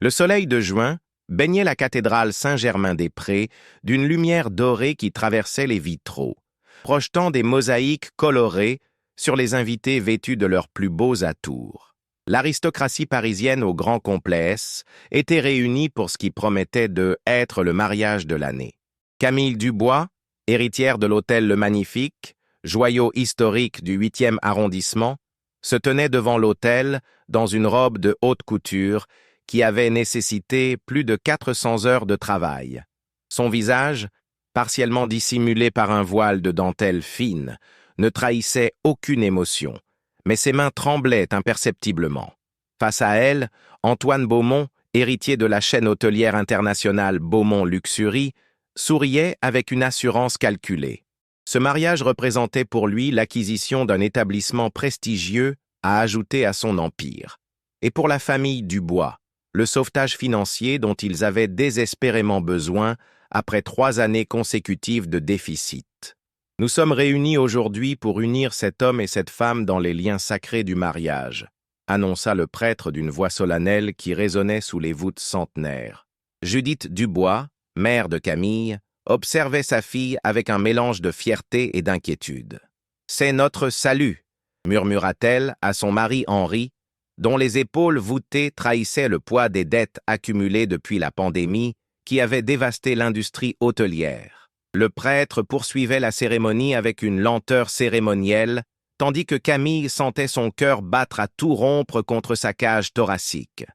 Le soleil de juin baignait la cathédrale Saint-Germain-des-Prés d'une lumière dorée qui traversait les vitraux, projetant des mosaïques colorées sur les invités vêtus de leurs plus beaux atours. L'aristocratie parisienne au grand complet S était réunie pour ce qui promettait de être le mariage de l'année. Camille Dubois, héritière de l'hôtel Le Magnifique, joyau historique du 8e arrondissement, se tenait devant l'autel dans une robe de haute couture qui avait nécessité plus de 400 heures de travail. Son visage, partiellement dissimulé par un voile de dentelle fine, ne trahissait aucune émotion, mais ses mains tremblaient imperceptiblement. Face à elle, Antoine Beaumont, héritier de la chaîne hôtelière internationale Beaumont Luxury, souriait avec une assurance calculée. Ce mariage représentait pour lui l'acquisition d'un établissement prestigieux à ajouter à son empire. Et pour la famille Dubois, le sauvetage financier dont ils avaient désespérément besoin après 3 années consécutives de déficit. Nous sommes réunis aujourd'hui pour unir cet homme et cette femme dans les liens sacrés du mariage, annonça le prêtre d'une voix solennelle qui résonnait sous les voûtes centenaires. Judith Dubois, mère de Camille, observait sa fille avec un mélange de fierté et d'inquiétude. « C'est notre salut », murmura-t-elle à son mari Henri, dont les épaules voûtées trahissaient le poids des dettes accumulées depuis la pandémie qui avait dévasté l'industrie hôtelière. Le prêtre poursuivait la cérémonie avec une lenteur cérémonielle, tandis que Camille sentait son cœur battre à tout rompre contre sa cage thoracique.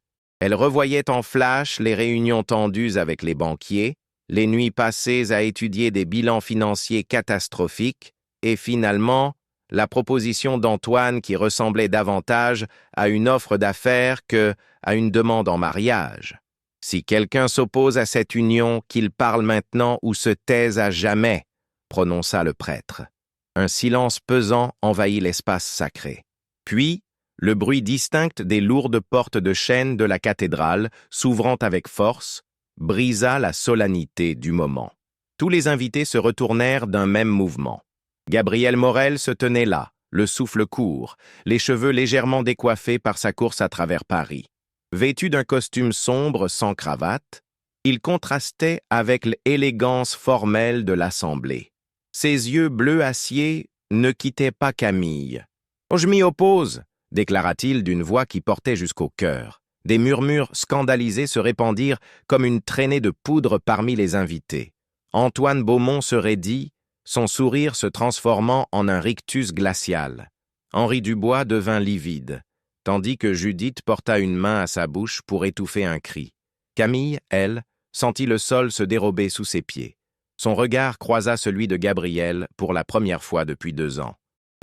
Elle revoyait en flash les réunions tendues avec les banquiers, les nuits passées à étudier des bilans financiers catastrophiques, et finalement, la proposition d'Antoine qui ressemblait davantage à une offre d'affaires que à une demande en mariage. Si quelqu'un s'oppose à cette union, qu'il parle maintenant ou se taise à jamais, prononça le prêtre. Un silence pesant envahit l'espace sacré. Puis, le bruit distinct des lourdes portes de chêne de la cathédrale, s'ouvrant avec force, brisa la solennité du moment. Tous les invités se retournèrent d'un même mouvement. Gabriel Morel se tenait là, le souffle court, les cheveux légèrement décoiffés par sa course à travers Paris. Vêtu d'un costume sombre sans cravate, il contrastait avec l'élégance formelle de l'assemblée. Ses yeux bleu acier ne quittaient pas Camille. « Je m'y oppose !» déclara-t-il d'une voix qui portait jusqu'au cœur. Des murmures scandalisés se répandirent comme une traînée de poudre parmi les invités. Antoine Beaumont se raidit, son sourire se transformant en un rictus glacial. Henri Dubois devint livide, tandis que Judith porta une main à sa bouche pour étouffer un cri. Camille, elle, sentit le sol se dérober sous ses pieds. Son regard croisa celui de Gabriel pour la première fois depuis 2 ans.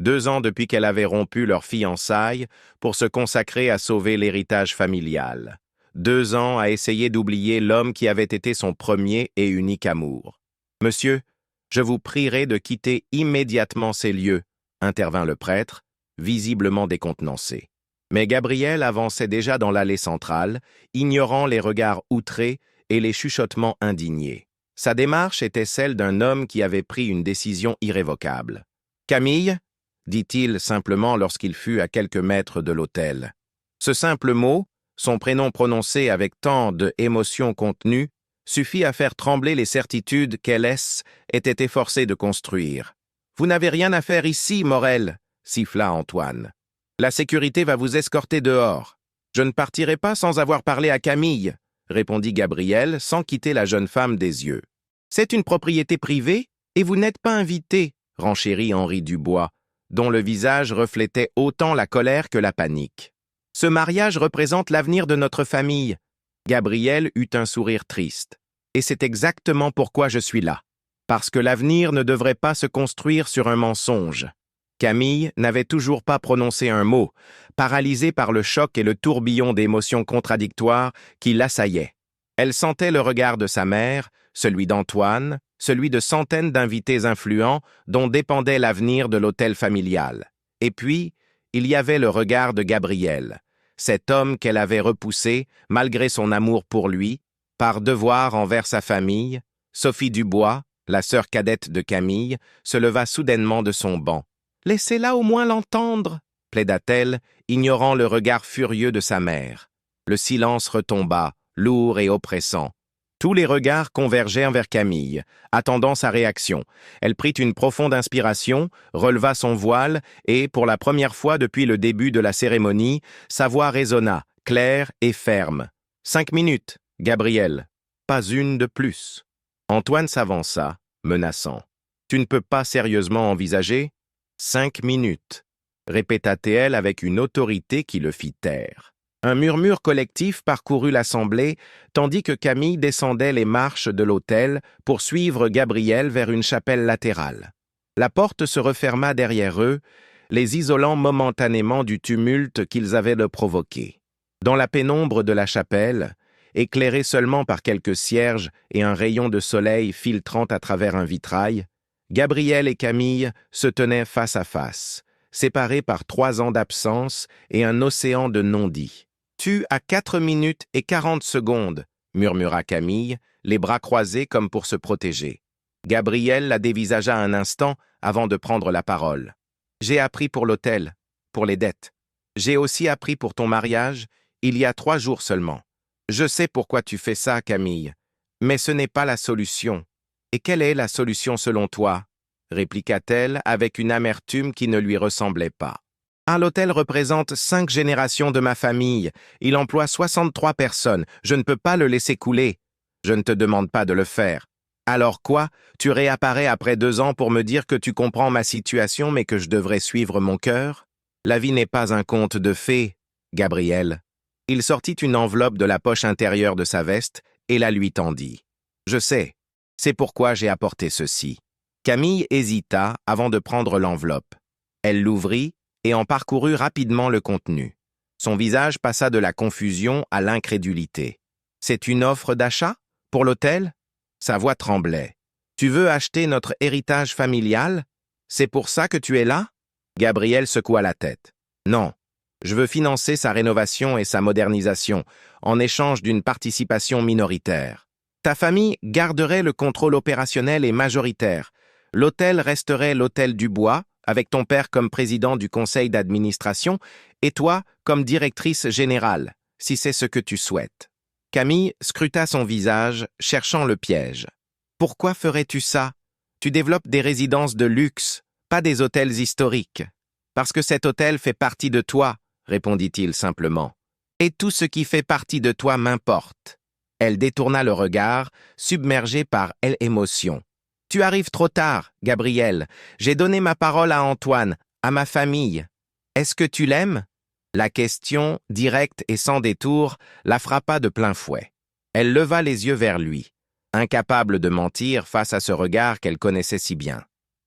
2 ans depuis qu'elle avait rompu leur fiançailles pour se consacrer à sauver l'héritage familial. 2 ans à essayer d'oublier l'homme qui avait été son premier et unique amour. « Monsieur, je vous prierai de quitter immédiatement ces lieux, » intervint le prêtre, visiblement décontenancé. Mais Gabriel avançait déjà dans l'allée centrale, ignorant les regards outrés et les chuchotements indignés. Sa démarche était celle d'un homme qui avait pris une décision irrévocable. « Camille » dit-il simplement lorsqu'il fut à quelques mètres de l'autel. Ce simple mot, son prénom prononcé avec tant d'émotion contenue, suffit à faire trembler les certitudes qu'Hélès était efforcée de construire. « Vous n'avez rien à faire ici, Morel » siffla Antoine. « La sécurité va vous escorter dehors. Je ne partirai pas sans avoir parlé à Camille, » répondit Gabriel sans quitter la jeune femme des yeux. « C'est une propriété privée et vous n'êtes pas invité, » renchérit Henri Dubois, dont le visage reflétait autant la colère que la panique. « Ce mariage représente l'avenir de notre famille. » Gabriel eut un sourire triste. « Et c'est exactement pourquoi je suis là. Parce que l'avenir ne devrait pas se construire sur un mensonge. » Camille n'avait toujours pas prononcé un mot, paralysée par le choc et le tourbillon d'émotions contradictoires qui l'assaillaient. Elle sentait le regard de sa mère, celui d'Antoine, celui de centaines d'invités influents dont dépendait l'avenir de l'hôtel familial. Et puis, il y avait le regard de Gabriel, cet homme qu'elle avait repoussé, malgré son amour pour lui, par devoir envers sa famille. Sophie Dubois, la sœur cadette de Camille, se leva soudainement de son banc. « Laissez-la au moins l'entendre » plaida-t-elle, ignorant le regard furieux de sa mère. Le silence retomba, lourd et oppressant. Tous les regards convergeaient vers Camille, attendant sa réaction. Elle prit une profonde inspiration, releva son voile et, pour la première fois depuis le début de la cérémonie, sa voix résonna, claire et ferme. « 5 minutes, Gabriel. Pas une de plus. » Antoine s'avança, menaçant. « Tu ne peux pas sérieusement envisager ? 5 minutes, répéta-t-elle avec une autorité qui le fit taire. Un murmure collectif parcourut l'assemblée, tandis que Camille descendait les marches de l'autel pour suivre Gabriel vers une chapelle latérale. La porte se referma derrière eux, les isolant momentanément du tumulte qu'ils avaient de provoquer. Dans la pénombre de la chapelle, éclairée seulement par quelques cierges et un rayon de soleil filtrant à travers un vitrail, Gabriel et Camille se tenaient face à face, séparés par 3 ans d'absence et un océan de non-dits. « Tu as 4 minutes et 40 secondes, murmura Camille, les bras croisés comme pour se protéger. Gabriel la dévisagea un instant avant de prendre la parole. « J'ai appris pour l'hôtel, pour les dettes. J'ai aussi appris pour ton mariage, il y a 3 jours seulement. Je sais pourquoi tu fais ça, Camille, mais ce n'est pas la solution. Et quelle est la solution selon toi ?» répliqua-t-elle avec une amertume qui ne lui ressemblait pas. « Ah, l'hôtel représente 5 générations de ma famille. Il emploie 63 personnes. Je ne peux pas le laisser couler. Je ne te demande pas de le faire. Alors quoi? Tu réapparais après 2 ans pour me dire que tu comprends ma situation mais que je devrais suivre mon cœur? La vie n'est pas un conte de fées, Gabriel. » Il sortit une enveloppe de la poche intérieure de sa veste et la lui tendit. « Je sais. C'est pourquoi j'ai apporté ceci. » Camille hésita avant de prendre l'enveloppe. Elle l'ouvrit et en parcourut rapidement le contenu. Son visage passa de la confusion à l'incrédulité. « C'est une offre d'achat? Pour l'hôtel ?» Sa voix tremblait. « Tu veux acheter notre héritage familial? C'est pour ça que tu es là ?» Gabriel secoua la tête. « Non, je veux financer sa rénovation et sa modernisation en échange d'une participation minoritaire. Ta famille garderait le contrôle opérationnel et majoritaire. L'hôtel resterait l'hôtel du Bois, avec ton père comme président du conseil d'administration et toi comme directrice générale, si c'est ce que tu souhaites. » Camille scruta son visage, cherchant le piège. « Pourquoi ferais-tu ça? Tu développes des résidences de luxe, pas des hôtels historiques. »« Parce que cet hôtel fait partie de toi, » répondit-il simplement. « Et tout ce qui fait partie de toi m'importe. » Elle détourna le regard, submergée par l'émotion. « Tu arrives trop tard, Gabriel. J'ai donné ma parole à Antoine, à ma famille. Est-ce que tu l'aimes ?» La question, directe et sans détour, la frappa de plein fouet. Elle leva les yeux vers lui, incapable de mentir face à ce regard qu'elle connaissait si bien.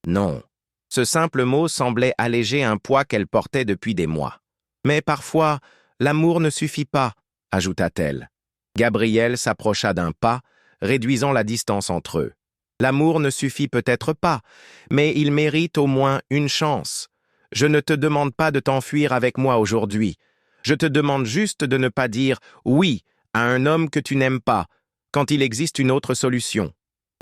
Non. Ce simple mot semblait alléger un poids qu'elle portait depuis des mois. « Mais parfois, l'amour ne suffit pas, » ajouta-t-elle. Gabriel s'approcha d'un pas, réduisant la distance entre eux. L'amour ne suffit peut-être pas, mais il mérite au moins une chance. Je ne te demande pas de t'enfuir avec moi aujourd'hui. Je te demande juste de ne pas dire « oui » à un homme que tu n'aimes pas, quand il existe une autre solution.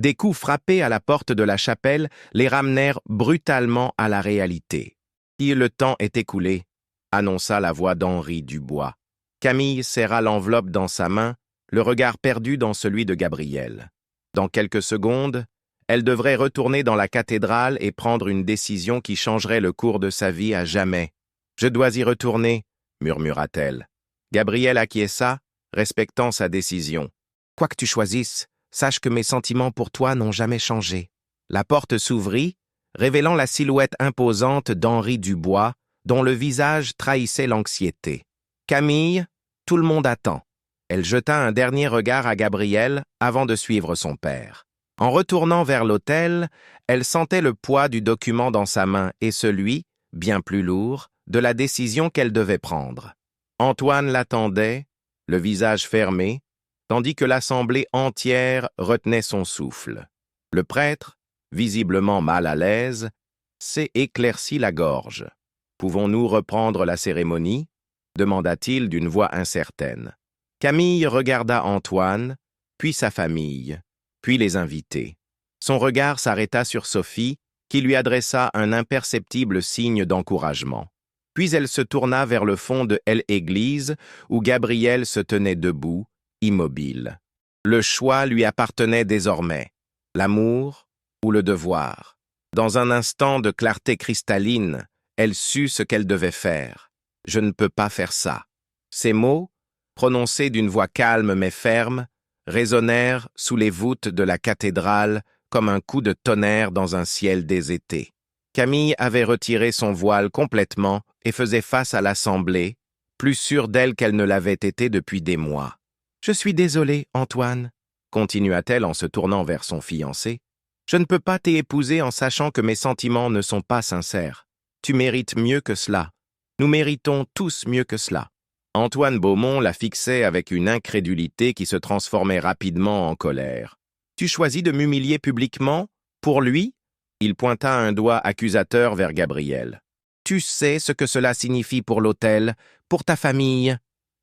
Des coups frappés à la porte de la chapelle les ramenèrent brutalement à la réalité. « Et le temps est écoulé », annonça la voix d'Henri Dubois. Camille serra l'enveloppe dans sa main, le regard perdu dans celui de Gabriel. Dans quelques secondes, elle devrait retourner dans la cathédrale et prendre une décision qui changerait le cours de sa vie à jamais. « Je dois y retourner, » murmura-t-elle. Gabriel acquiesça, respectant sa décision. « Quoi que tu choisisses, sache que mes sentiments pour toi n'ont jamais changé. » La porte s'ouvrit, révélant la silhouette imposante d'Henri Dubois, dont le visage trahissait l'anxiété. « Camille, tout le monde attend. » Elle jeta un dernier regard à Gabriel avant de suivre son père. En retournant vers l'autel, elle sentait le poids du document dans sa main et celui, bien plus lourd, de la décision qu'elle devait prendre. Antoine l'attendait, le visage fermé, tandis que l'assemblée entière retenait son souffle. Le prêtre, visiblement mal à l'aise, s'est éclairci la gorge. « Pouvons-nous reprendre la cérémonie ?» demanda-t-il d'une voix incertaine. Camille regarda Antoine, puis sa famille, puis les invités. Son regard s'arrêta sur Sophie, qui lui adressa un imperceptible signe d'encouragement. Puis elle se tourna vers le fond de l'église, où Gabriel se tenait debout, immobile. Le choix lui appartenait désormais. L'amour ou le devoir. Dans un instant de clarté cristalline, elle sut ce qu'elle devait faire. « Je ne peux pas faire ça. » Ces mots, prononcés d'une voix calme mais ferme, résonnèrent sous les voûtes de la cathédrale comme un coup de tonnerre dans un ciel désété. Camille avait retiré son voile complètement et faisait face à l'assemblée, plus sûre d'elle qu'elle ne l'avait été depuis des mois. « Je suis désolée, Antoine, » continua-t-elle en se tournant vers son fiancé. « Je ne peux pas t'épouser en sachant que mes sentiments ne sont pas sincères. Tu mérites mieux que cela. Nous méritons tous mieux que cela. » Antoine Beaumont la fixait avec une incrédulité qui se transformait rapidement en colère. « Tu choisis de m'humilier publiquement? Pour lui ?» Il pointa un doigt accusateur vers Gabriel. « Tu sais ce que cela signifie pour l'hôtel, pour ta famille. »«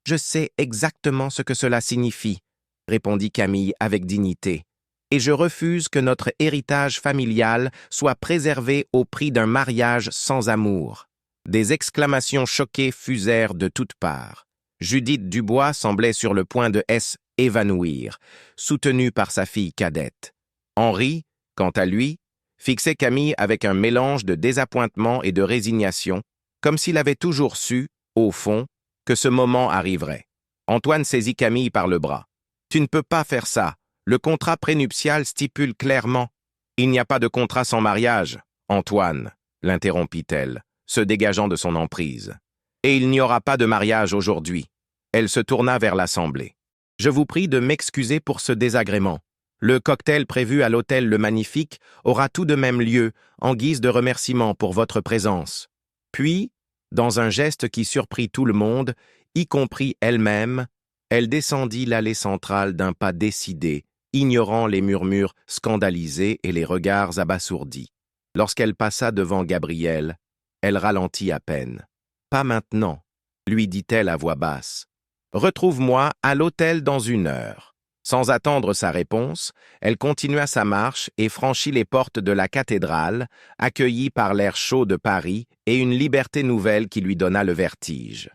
Je sais exactement ce que cela signifie, » répondit Camille avec dignité. « Et je refuse que notre héritage familial soit préservé au prix d'un mariage sans amour. » Des exclamations choquées fusèrent de toutes parts. Judith Dubois semblait sur le point de s'évanouir, soutenue par sa fille cadette. Henri, quant à lui, fixait Camille avec un mélange de désappointement et de résignation, comme s'il avait toujours su, au fond, que ce moment arriverait. Antoine saisit Camille par le bras. « Tu ne peux pas faire ça. Le contrat prénuptial stipule clairement. »« Il n'y a pas de contrat sans mariage, Antoine, » l'interrompit-elle, se dégageant de son emprise. « Et il n'y aura pas de mariage aujourd'hui. » Elle se tourna vers l'assemblée. « Je vous prie de m'excuser pour ce désagrément. Le cocktail prévu à l'hôtel Le Magnifique aura tout de même lieu en guise de remerciement pour votre présence. » Puis, dans un geste qui surprit tout le monde, y compris elle-même, elle descendit l'allée centrale d'un pas décidé, ignorant les murmures scandalisés et les regards abasourdis. Lorsqu'elle passa devant Gabriel, elle ralentit à peine. « Pas maintenant, » lui dit-elle à voix basse. « Retrouve-moi à l'hôtel dans 1 heure. » Sans attendre sa réponse, elle continua sa marche et franchit les portes de la cathédrale, accueillie par l'air chaud de Paris et une liberté nouvelle qui lui donna le vertige.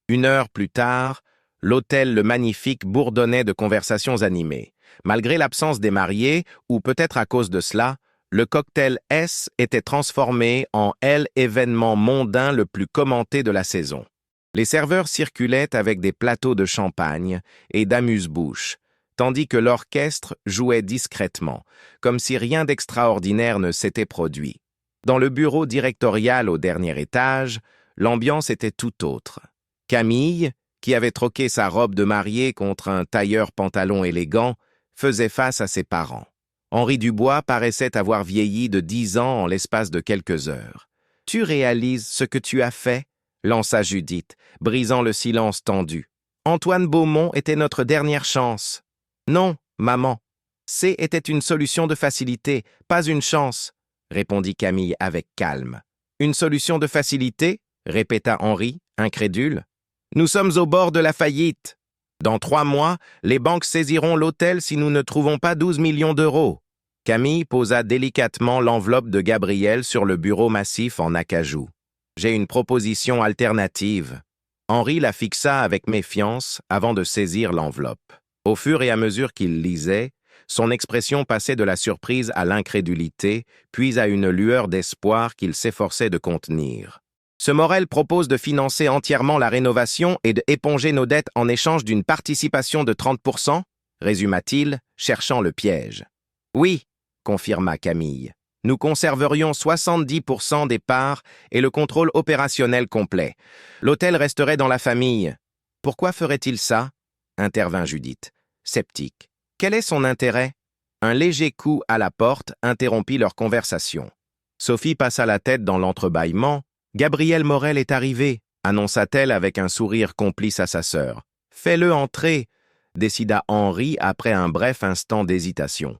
1 heure plus tard, l'hôtel Le Magnifique bourdonnait de conversations animées. Malgré l'absence des mariés, ou peut-être à cause de cela, le cocktail S était transformé en l'événement mondain le plus commenté de la saison. Les serveurs circulaient avec des plateaux de champagne et d'amuse-bouche, tandis que l'orchestre jouait discrètement, comme si rien d'extraordinaire ne s'était produit. Dans le bureau directorial au dernier étage, l'ambiance était tout autre. Camille, qui avait troqué sa robe de mariée contre un tailleur-pantalon élégant, faisait face à ses parents. Henri Dubois paraissait avoir vieilli de 10 ans en l'espace de quelques heures. « Tu réalises ce que tu as fait ?» lança Judith, brisant le silence tendu. « Antoine Beaumont était notre dernière chance. »« Non, maman. C était une solution de facilité, pas une chance, » répondit Camille avec calme. « Une solution de facilité ?» répéta Henri, incrédule. « Nous sommes au bord de la faillite. Dans 3 mois, les banques saisiront l'hôtel si nous ne trouvons pas 12 millions d'euros. » Camille posa délicatement l'enveloppe de Gabriel sur le bureau massif en acajou. « J'ai une proposition alternative. » Henri la fixa avec méfiance avant de saisir l'enveloppe. Au fur et à mesure qu'il lisait, son expression passait de la surprise à l'incrédulité, puis à une lueur d'espoir qu'il s'efforçait de contenir. « Ce Morel propose de financer entièrement la rénovation et d'éponger nos dettes en échange d'une participation de 30%, résuma-t-il, cherchant le piège. « Oui, » confirma Camille. « Nous conserverions 70% des parts et le contrôle opérationnel complet. L'hôtel resterait dans la famille. »« Pourquoi ferait-il ça ?» intervint Judith, sceptique. « Quel est son intérêt ?» Un léger coup à la porte interrompit leur conversation. Sophie passa la tête dans l'entrebâillement. « Gabriel Morel est arrivé, » annonça-t-elle avec un sourire complice à sa sœur. « Fais-le entrer, » décida Henri après un bref instant d'hésitation.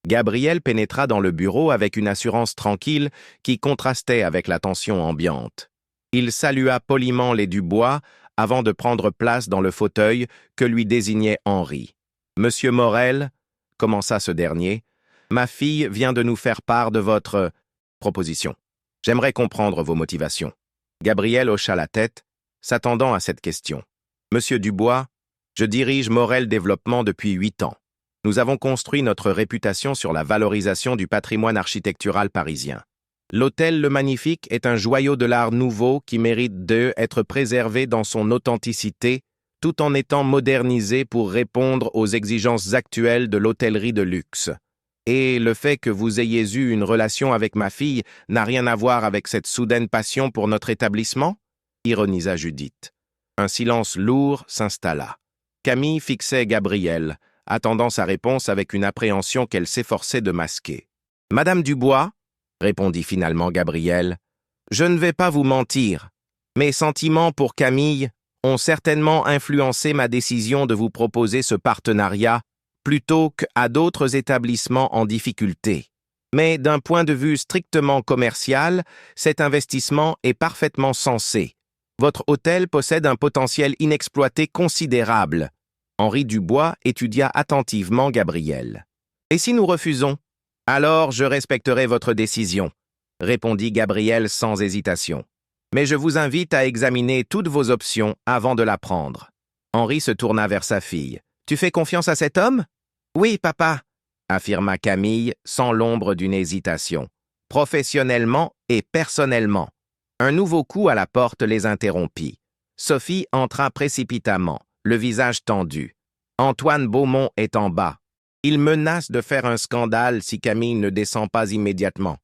Gabriel pénétra dans le bureau avec une assurance tranquille qui contrastait avec la tension ambiante. Il salua poliment les Dubois avant de prendre place dans le fauteuil que lui désignait Henri. « Monsieur Morel, » commença ce dernier, « ma fille vient de nous faire part de votre proposition. J'aimerais comprendre vos motivations. » Gabriel hocha la tête, s'attendant à cette question. « Monsieur Dubois, Je dirige Morel Développement depuis 8 ans. Nous avons construit notre réputation sur la valorisation du patrimoine architectural parisien. L'hôtel Le Magnifique est un joyau de l'art nouveau qui mérite d'être préservé dans son authenticité, tout en étant modernisé pour répondre aux exigences actuelles de l'hôtellerie de luxe. Et le fait que vous ayez eu une relation avec ma fille n'a rien à voir avec cette soudaine passion pour notre établissement? Ironisa Judith. Un silence lourd s'installa. Camille fixait Gabrielle, attendant sa réponse avec une appréhension qu'elle s'efforçait de masquer. « Madame Dubois ?» répondit finalement Gabrielle. « Je ne vais pas vous mentir. Mes sentiments pour Camille ont certainement influencé ma décision de vous proposer ce partenariat plutôt qu'à d'autres établissements en difficulté. Mais d'un point de vue strictement commercial, cet investissement est parfaitement sensé. Votre hôtel possède un potentiel inexploité considérable. » Henri Dubois étudia attentivement Gabrielle. « Et si nous refusons? Alors je respecterai votre décision, » répondit Gabrielle sans hésitation. « Mais je vous invite à examiner toutes vos options avant de la prendre. » Henri se tourna vers sa fille. « Tu fais confiance à cet homme? »« Oui, papa, » affirma Camille sans l'ombre d'une hésitation. « Professionnellement et personnellement. » Un nouveau coup à la porte les interrompit. Sophie entra précipitamment, le visage tendu. Antoine Beaumont est en bas. Il menace de faire un scandale si Camille ne descend pas immédiatement.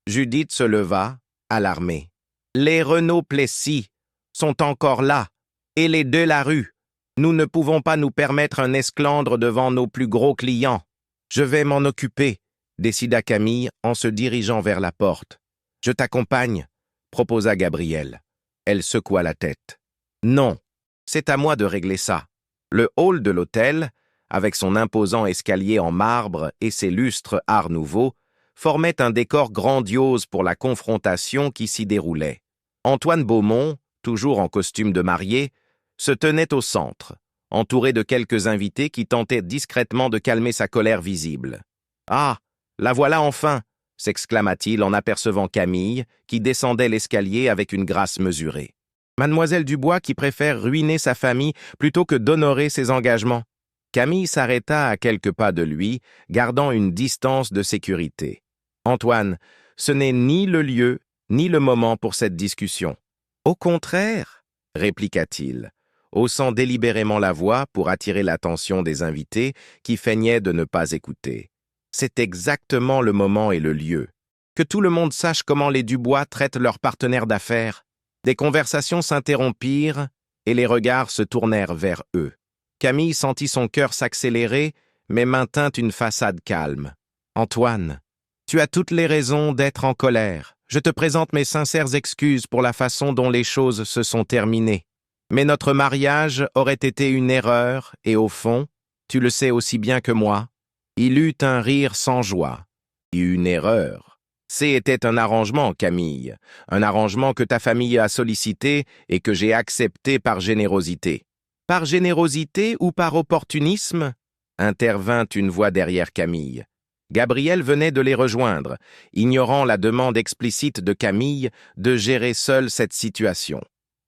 Judith se leva, alarmée. Les Renaud-Plessis sont encore là, et les Delarue. Nous ne pouvons pas nous permettre un esclandre devant nos plus gros clients. Je vais m'en occuper, décida Camille en se dirigeant vers la porte. Je t'accompagne, proposa Gabrielle. Elle secoua la tête. Non, c'est à moi de régler ça. Le hall de l'hôtel, avec son imposant escalier en marbre et ses lustres art nouveau, formait un décor grandiose pour la confrontation qui s'y déroulait. Antoine Beaumont, toujours en costume de marié, se tenait au centre, entouré de quelques invités qui tentaient discrètement de calmer sa colère visible. « Ah, la voilà enfin !» s'exclama-t-il en apercevant Camille, qui descendait l'escalier avec une grâce mesurée. Mademoiselle Dubois qui préfère ruiner sa famille plutôt que d'honorer ses engagements. Camille s'arrêta à quelques pas de lui, gardant une distance de sécurité. « Antoine, ce n'est ni le lieu, ni le moment pour cette discussion. »« Au contraire, » répliqua-t-il, haussant délibérément la voix pour attirer l'attention des invités qui feignaient de ne pas écouter. « C'est exactement le moment et le lieu. Que tout le monde sache comment les Dubois traitent leurs partenaires d'affaires. » Des conversations s'interrompirent et les regards se tournèrent vers eux. Camille sentit son cœur s'accélérer, mais maintint une façade calme. « Antoine, tu as toutes les raisons d'être en colère. Je te présente mes sincères excuses pour la façon dont les choses se sont terminées. Mais notre mariage aurait été une erreur et au fond, tu le sais aussi bien que moi, il eut un rire sans joie. Une erreur. C'était un arrangement, Camille, un arrangement que ta famille a sollicité et que j'ai accepté par générosité. » « Par générosité ou par opportunisme ?» intervint une voix derrière Camille. Gabrielle venait de les rejoindre, ignorant la demande explicite de Camille de gérer seule cette situation.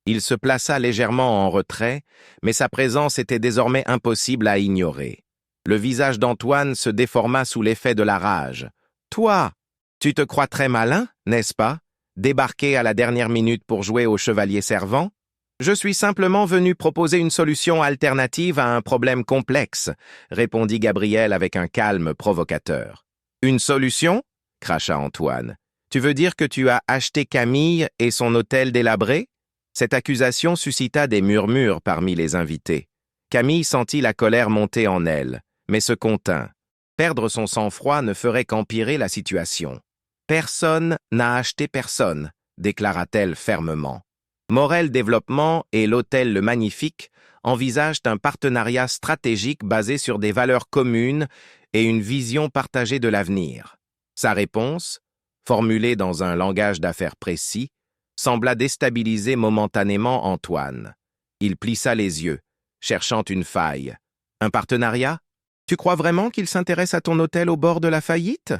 Il se plaça légèrement en retrait, mais sa présence était désormais impossible à ignorer. Le visage d'Antoine se déforma sous l'effet de la rage. « Toi, tu te crois très malin, n'est-ce pas, débarqué à la dernière minute pour jouer au chevalier servant? Je suis simplement venu proposer une solution alternative à un problème complexe, répondit Gabrielle avec un calme provocateur. Une solution? Cracha Antoine. Tu veux dire que tu as acheté Camille et son hôtel délabré? Cette accusation suscita des murmures parmi les invités. Camille sentit la colère monter en elle, mais se contint. Perdre son sang-froid ne ferait qu'empirer la situation. Personne n'a acheté personne, déclara-t-elle fermement. Morel Développement et l'hôtel Le Magnifique envisagent un partenariat stratégique basé sur des valeurs communes et une vision partagée de l'avenir. Sa réponse, formulée dans un langage d'affaires précis, sembla déstabiliser momentanément Antoine. Il plissa les yeux, cherchant une faille. « Un partenariat? Tu crois vraiment qu'il s'intéresse à ton hôtel au bord de la faillite ?»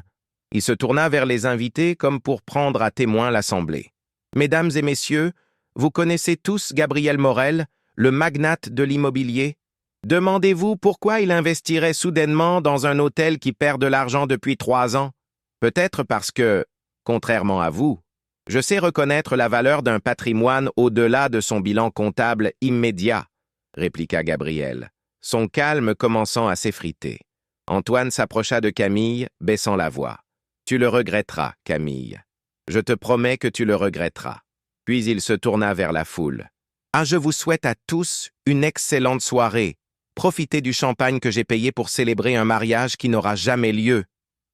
Il se tourna vers les invités comme pour prendre à témoin l'assemblée. « Mesdames et messieurs, vous connaissez tous Gabriel Morel, le magnate de l'immobilier. Demandez-vous pourquoi il investirait soudainement dans un hôtel qui perd de l'argent depuis 3 ans? Peut-être parce que, contrairement à vous, je sais reconnaître la valeur d'un patrimoine au-delà de son bilan comptable immédiat, répliqua Gabriel, son calme commençant à s'effriter. Antoine s'approcha de Camille, baissant la voix. « Tu le regretteras, Camille. Je te promets que tu le regretteras. » Puis il se tourna vers la foule. « Ah, je vous souhaite à tous une excellente soirée. Profitez du champagne que j'ai payé pour célébrer un mariage qui n'aura jamais lieu. »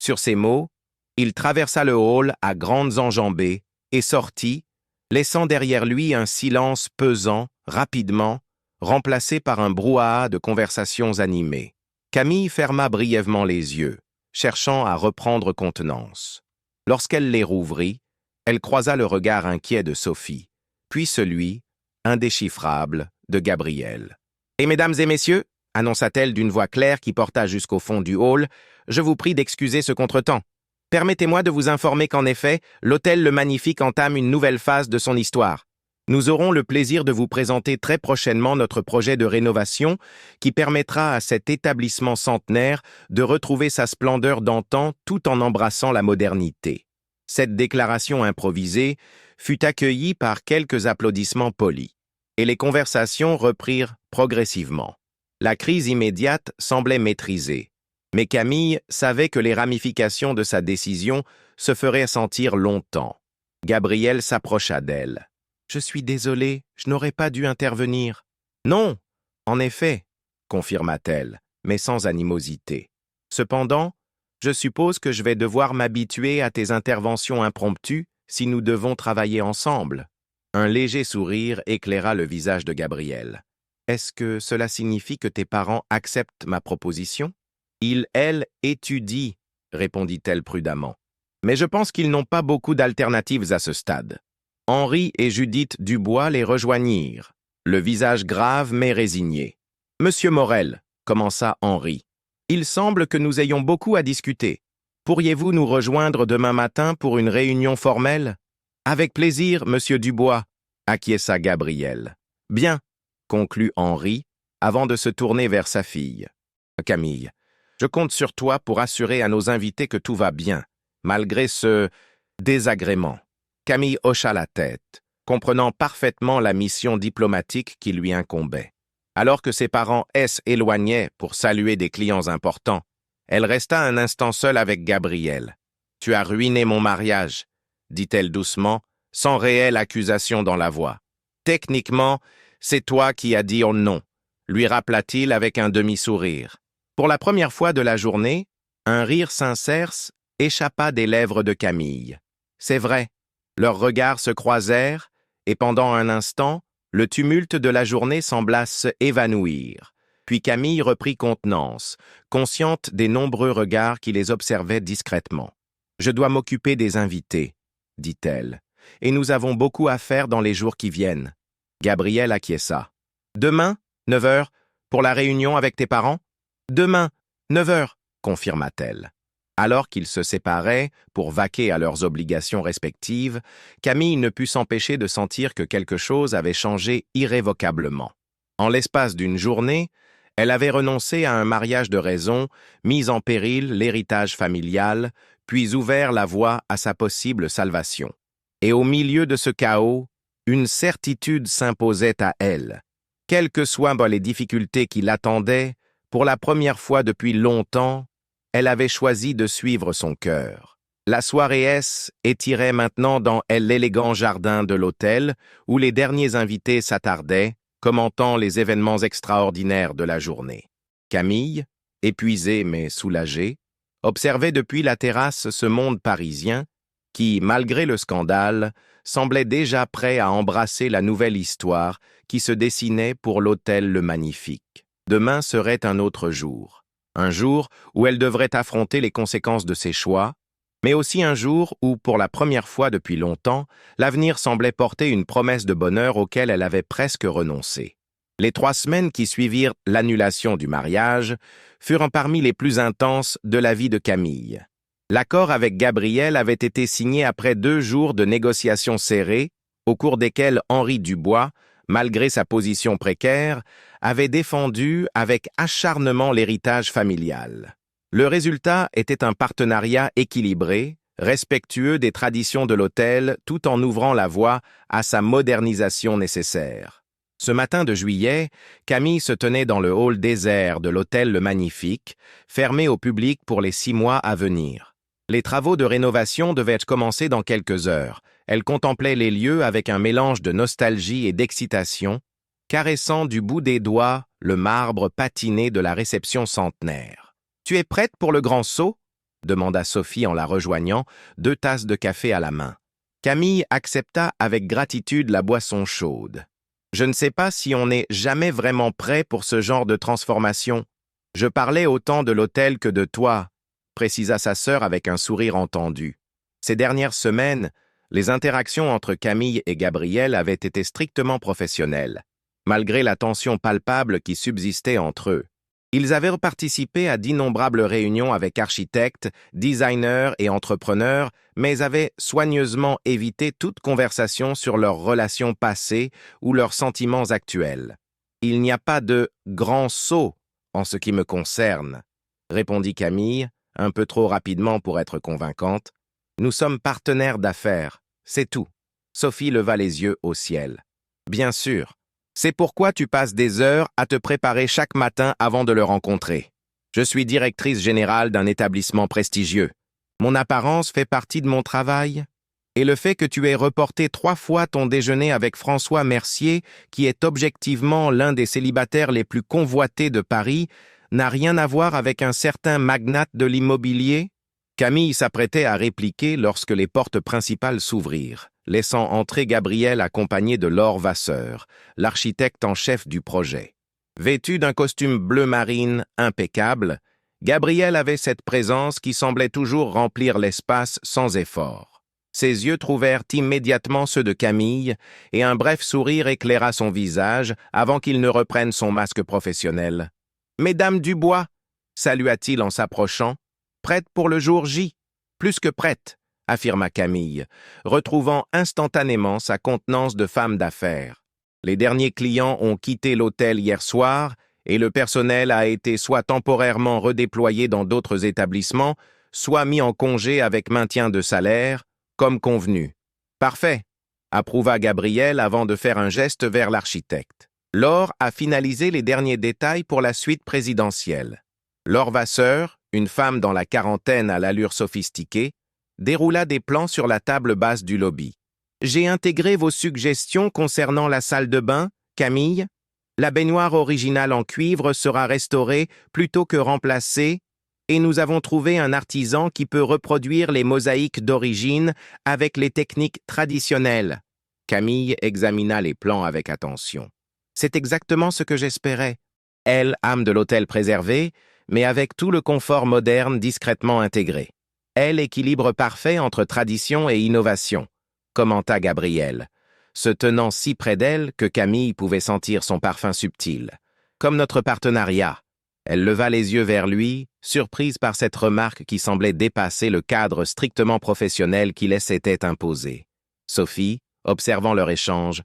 Sur ces mots, il traversa le hall à grandes enjambées et sortit, laissant derrière lui un silence pesant, rapidement, remplacé par un brouhaha de conversations animées. Camille ferma brièvement les yeux, cherchant à reprendre contenance. Lorsqu'elle les rouvrit, elle croisa le regard inquiet de Sophie, puis celui, indéchiffrable, de Gabriel. « Et mesdames et messieurs, annonça-t-elle d'une voix claire qui porta jusqu'au fond du hall, je vous prie d'excuser ce contretemps. Permettez-moi de vous informer qu'en effet, l'hôtel Le Magnifique entame une nouvelle phase de son histoire. Nous aurons le plaisir de vous présenter très prochainement notre projet de rénovation qui permettra à cet établissement centenaire de retrouver sa splendeur d'antan tout en embrassant la modernité. » Cette déclaration improvisée fut accueillie par quelques applaudissements polis, et les conversations reprirent progressivement. La crise immédiate semblait maîtrisée, mais Camille savait que les ramifications de sa décision se feraient sentir longtemps. Gabriel s'approcha d'elle. « Je suis désolée, je n'aurais pas dû intervenir. »« Non, en effet, » confirma-t-elle, mais sans animosité. « Cependant, je suppose que je vais devoir m'habituer à tes interventions impromptues si nous devons travailler ensemble. » Un léger sourire éclaira le visage de Gabriel. « Est-ce que cela signifie que tes parents acceptent ma proposition? » « Ils, elles, étudient, » répondit-elle prudemment. « Mais je pense qu'ils n'ont pas beaucoup d'alternatives à ce stade. » Henri et Judith Dubois les rejoignirent, le visage grave mais résigné. « Monsieur Morel, » commença Henri, « il semble que nous ayons beaucoup à discuter. Pourriez-vous nous rejoindre demain matin pour une réunion formelle? »« Avec plaisir, monsieur Dubois, » acquiesça Gabriel. « Bien, » conclut Henri, avant de se tourner vers sa fille. « Camille, je compte sur toi pour assurer à nos invités que tout va bien, malgré ce désagrément. » Camille hocha la tête, comprenant parfaitement la mission diplomatique qui lui incombait. Alors que ses parents s'éloignaient pour saluer des clients importants, elle resta un instant seule avec Gabriel. « Tu as ruiné mon mariage, » dit-elle doucement, sans réelle accusation dans la voix. « Techniquement, c'est toi qui as dit « oh non », lui rappela-t-il avec un demi-sourire. Pour la première fois de la journée, un rire sincère échappa des lèvres de Camille. C'est vrai, leurs regards se croisèrent, et pendant un instant, le tumulte de la journée sembla se évanouir. Puis Camille reprit contenance, consciente des nombreux regards qui les observaient discrètement. « Je dois m'occuper des invités, » dit-elle, « et nous avons beaucoup à faire dans les jours qui viennent. » Gabriel acquiesça. « Demain, 9 heures, pour la réunion avec tes parents? »« Demain, 9 heures, » confirma-t-elle. Alors qu'ils se séparaient pour vaquer à leurs obligations respectives, Camille ne put s'empêcher de sentir que quelque chose avait changé irrévocablement. En l'espace d'une journée, elle avait renoncé à un mariage de raison, mis en péril l'héritage familial, puis ouvert la voie à sa possible salvation. Et au milieu de ce chaos, une certitude s'imposait à elle. Quelles que soient les difficultés qui l'attendaient, pour la première fois depuis longtemps, elle avait choisi de suivre son cœur. La soirée étirait maintenant dans l'élégant jardin de l'hôtel, où les derniers invités s'attardaient, commentant les événements extraordinaires de la journée. Camille, épuisée mais soulagée, observait depuis la terrasse ce monde parisien qui, malgré le scandale, semblait déjà prêt à embrasser la nouvelle histoire qui se dessinait pour l'hôtel Le Magnifique. Demain serait un autre jour. Un jour où elle devrait affronter les conséquences de ses choix, mais aussi un jour où, pour la première fois depuis longtemps, l'avenir semblait porter une promesse de bonheur auquel elle avait presque renoncé. Les 3 semaines qui suivirent l'annulation du mariage furent parmi les plus intenses de la vie de Camille. L'accord avec Gabriel avait été signé après 2 jours de négociations serrées, au cours desquelles Henri Dubois, malgré sa position précaire, avait défendu avec acharnement l'héritage familial. Le résultat était un partenariat équilibré, respectueux des traditions de l'hôtel tout en ouvrant la voie à sa modernisation nécessaire. Ce matin de juillet, Camille se tenait dans le hall désert de l'hôtel Le Magnifique, fermé au public pour les 6 mois à venir. Les travaux de rénovation devaient commencer dans quelques heures. Elle contemplait les lieux avec un mélange de nostalgie et d'excitation, caressant du bout des doigts le marbre patiné de la réception centenaire. « Tu es prête pour le grand saut ?» demanda Sophie en la rejoignant, 2 tasses de café à la main. Camille accepta avec gratitude la boisson chaude. « Je ne sais pas si on n'est jamais vraiment prêt pour ce genre de transformation. Je parlais autant de l'hôtel que de toi, » précisa sa sœur avec un sourire entendu. Ces dernières semaines, les interactions entre Camille et Gabriel avaient été strictement professionnelles, malgré la tension palpable qui subsistait entre eux. Ils avaient participé à d'innombrables réunions avec architectes, designers et entrepreneurs, mais avaient soigneusement évité toute conversation sur leurs relations passées ou leurs sentiments actuels. « Il n'y a pas de « grand saut » en ce qui me concerne, répondit Camille, un peu trop rapidement pour être convaincante. « Nous sommes partenaires d'affaires, c'est tout. » Sophie leva les yeux au ciel. « Bien sûr. C'est pourquoi tu passes des heures à te préparer chaque matin avant de le rencontrer. Je suis directrice générale d'un établissement prestigieux. Mon apparence fait partie de mon travail. Et le fait que tu aies reporté 3 fois ton déjeuner avec François Mercier, qui est objectivement l'un des célibataires les plus convoités de Paris, n'a rien à voir avec un certain magnate de l'immobilier ?» Camille s'apprêtait à répliquer lorsque les portes principales s'ouvrirent, laissant entrer Gabriel accompagné de Laure Vasseur, l'architecte en chef du projet. Vêtu d'un costume bleu marine impeccable, Gabriel avait cette présence qui semblait toujours remplir l'espace sans effort. Ses yeux trouvèrent immédiatement ceux de Camille, et un bref sourire éclaira son visage avant qu'il ne reprenne son masque professionnel. « Mesdames Dubois » salua-t-il en s'approchant. « Prête pour le jour J ?»« Plus que prête » affirma Camille, retrouvant instantanément sa contenance de femme d'affaires. Les derniers clients ont quitté l'hôtel hier soir et le personnel a été soit temporairement redéployé dans d'autres établissements, soit mis en congé avec maintien de salaire, comme convenu. « Parfait » approuva Gabriel avant de faire un geste vers l'architecte. Laure a finalisé les derniers détails pour la suite présidentielle. Laure Vasseur, une femme dans la quarantaine à l'allure sophistiquée, déroula des plans sur la table basse du lobby. « J'ai intégré vos suggestions concernant la salle de bain, Camille. La baignoire originale en cuivre sera restaurée plutôt que remplacée et nous avons trouvé un artisan qui peut reproduire les mosaïques d'origine avec les techniques traditionnelles. » Camille examina les plans avec attention. « C'est exactement ce que j'espérais. Elle, âme de l'hôtel préservé, mais avec tout le confort moderne discrètement intégré. Elle, équilibre parfait entre tradition et innovation, » commenta Gabriel, se tenant si près d'elle que Camille pouvait sentir son parfum subtil. « Comme notre partenariat. » Elle leva les yeux vers lui, surprise par cette remarque qui semblait dépasser le cadre strictement professionnel qui les s'était imposé. Sophie, observant leur échange,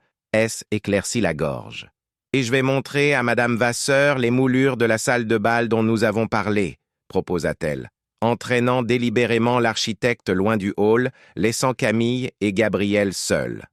éclaircit la gorge. « Et je vais montrer à Madame Vasseur les moulures de la salle de bal dont nous avons parlé, » proposa-t-elle, entraînant délibérément l'architecte loin du hall, laissant Camille et Gabriel seuls.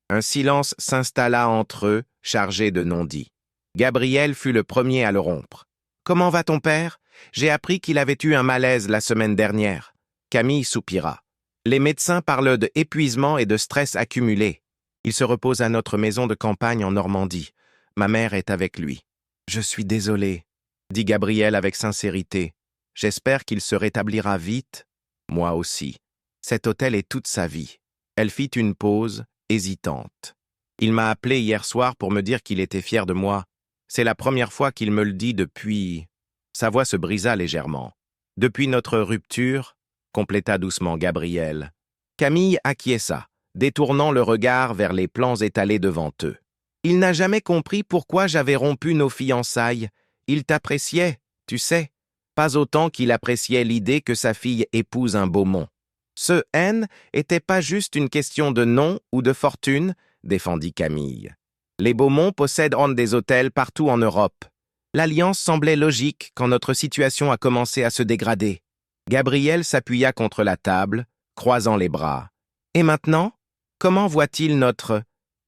Un silence s'installa entre eux, chargé de non-dits. Gabriel fut le premier à le rompre. « Comment va ton père ? J'ai appris qu'il avait eu un malaise la semaine dernière. » Camille soupira. « Les médecins parlent de épuisement et de stress accumulé. Il se repose à notre maison de campagne en Normandie. Ma mère est avec lui. »« Je suis désolé, » dit Gabriel avec sincérité. « J'espère qu'il se rétablira vite. » « Moi aussi. Cet hôtel est toute sa vie. » Elle fit une pause, hésitante. « Il m'a appelé hier soir pour me dire qu'il était fier de moi. C'est la première fois qu'il me le dit depuis... » Sa voix se brisa légèrement. « Depuis notre rupture, » compléta doucement Gabriel. Camille acquiesça, détournant le regard vers les plans étalés devant eux. « Il n'a jamais compris pourquoi j'avais rompu nos fiançailles. Il t'appréciait, tu sais. Pas autant qu'il appréciait l'idée que sa fille épouse un Beaumont. Ce N était pas juste une question de nom ou de fortune, » défendit Camille. Les Beaumont possèdent des hôtels partout en Europe. L'alliance semblait logique quand notre situation a commencé à se dégrader. Gabriel s'appuya contre la table, croisant les bras. Et maintenant, comment voit-il notre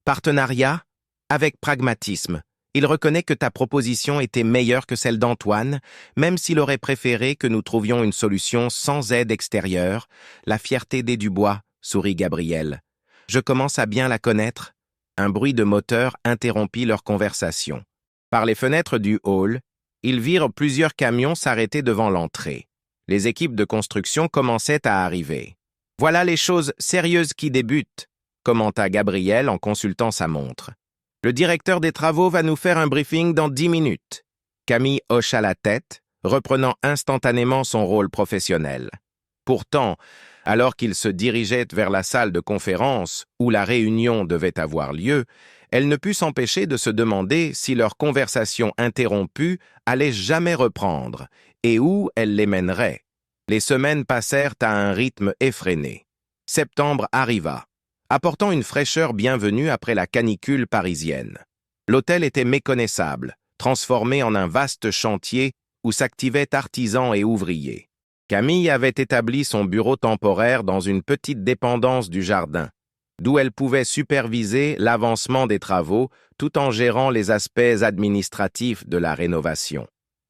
partenariat? Avec pragmatisme. Il reconnaît que ta proposition était meilleure que celle d'Antoine, même s'il aurait préféré que nous trouvions une solution sans aide extérieure. La fierté des Dubois, sourit Gabriel. Je commence à bien la connaître. Un bruit de moteur interrompit leur conversation. Par les fenêtres du hall, ils virent plusieurs camions s'arrêter devant l'entrée. Les équipes de construction commençaient à arriver. « Voilà les choses sérieuses qui débutent », commenta Gabriel en consultant sa montre. « Le directeur des travaux va nous faire un briefing dans 10 minutes. » Camille hocha la tête, reprenant instantanément son rôle professionnel. Pourtant, alors qu'il se dirigeait vers la salle de conférence où la réunion devait avoir lieu, elle ne put s'empêcher de se demander si leur conversation interrompue allait jamais reprendre et où elle les mènerait. Les semaines passèrent à un rythme effréné. Septembre arriva, apportant une fraîcheur bienvenue après la canicule parisienne. L'hôtel était méconnaissable, transformé en un vaste chantier où s'activaient artisans et ouvriers. Camille avait établi son bureau temporaire dans une petite dépendance du jardin, d'où elle pouvait superviser l'avancement des travaux tout en gérant les aspects administratifs de la rénovation.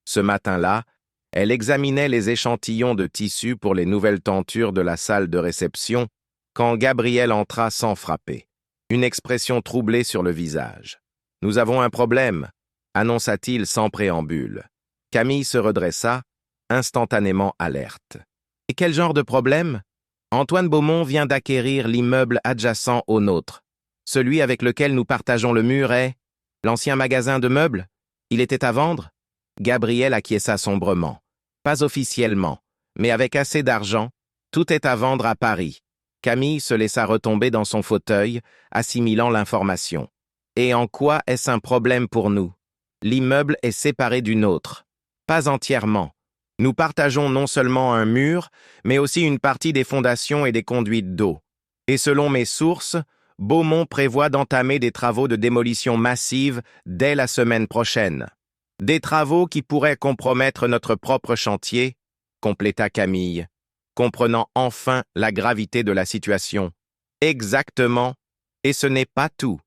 Ce matin-là, elle examinait les échantillons de tissu pour les nouvelles tentures de la salle de réception quand Gabriel entra sans frapper, une expression troublée sur le visage. « Nous avons un problème », annonça-t-il sans préambule. Camille se redressa, instantanément alerte. « Et quel genre de problème ? Antoine Beaumont vient d'acquérir l'immeuble adjacent au nôtre. Celui avec lequel nous partageons le mur est l'ancien magasin de meubles. Il était à vendre ?» Gabriel acquiesça sombrement. « Pas officiellement, mais avec assez d'argent, tout est à vendre à Paris. » Camille se laissa retomber dans son fauteuil, assimilant l'information. « Et en quoi est-ce un problème pour nous ? L'immeuble est séparé du nôtre. Pas entièrement. Nous partageons non seulement un mur, mais aussi une partie des fondations et des conduites d'eau. Et selon mes sources, Beaumont prévoit d'entamer des travaux de démolition massive dès la semaine prochaine. Des travaux qui pourraient compromettre notre propre chantier, compléta Camille, comprenant enfin la gravité de la situation. Exactement. Et ce n'est pas tout.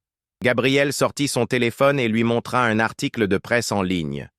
Gabriel sortit son téléphone et lui montra un article de presse en ligne.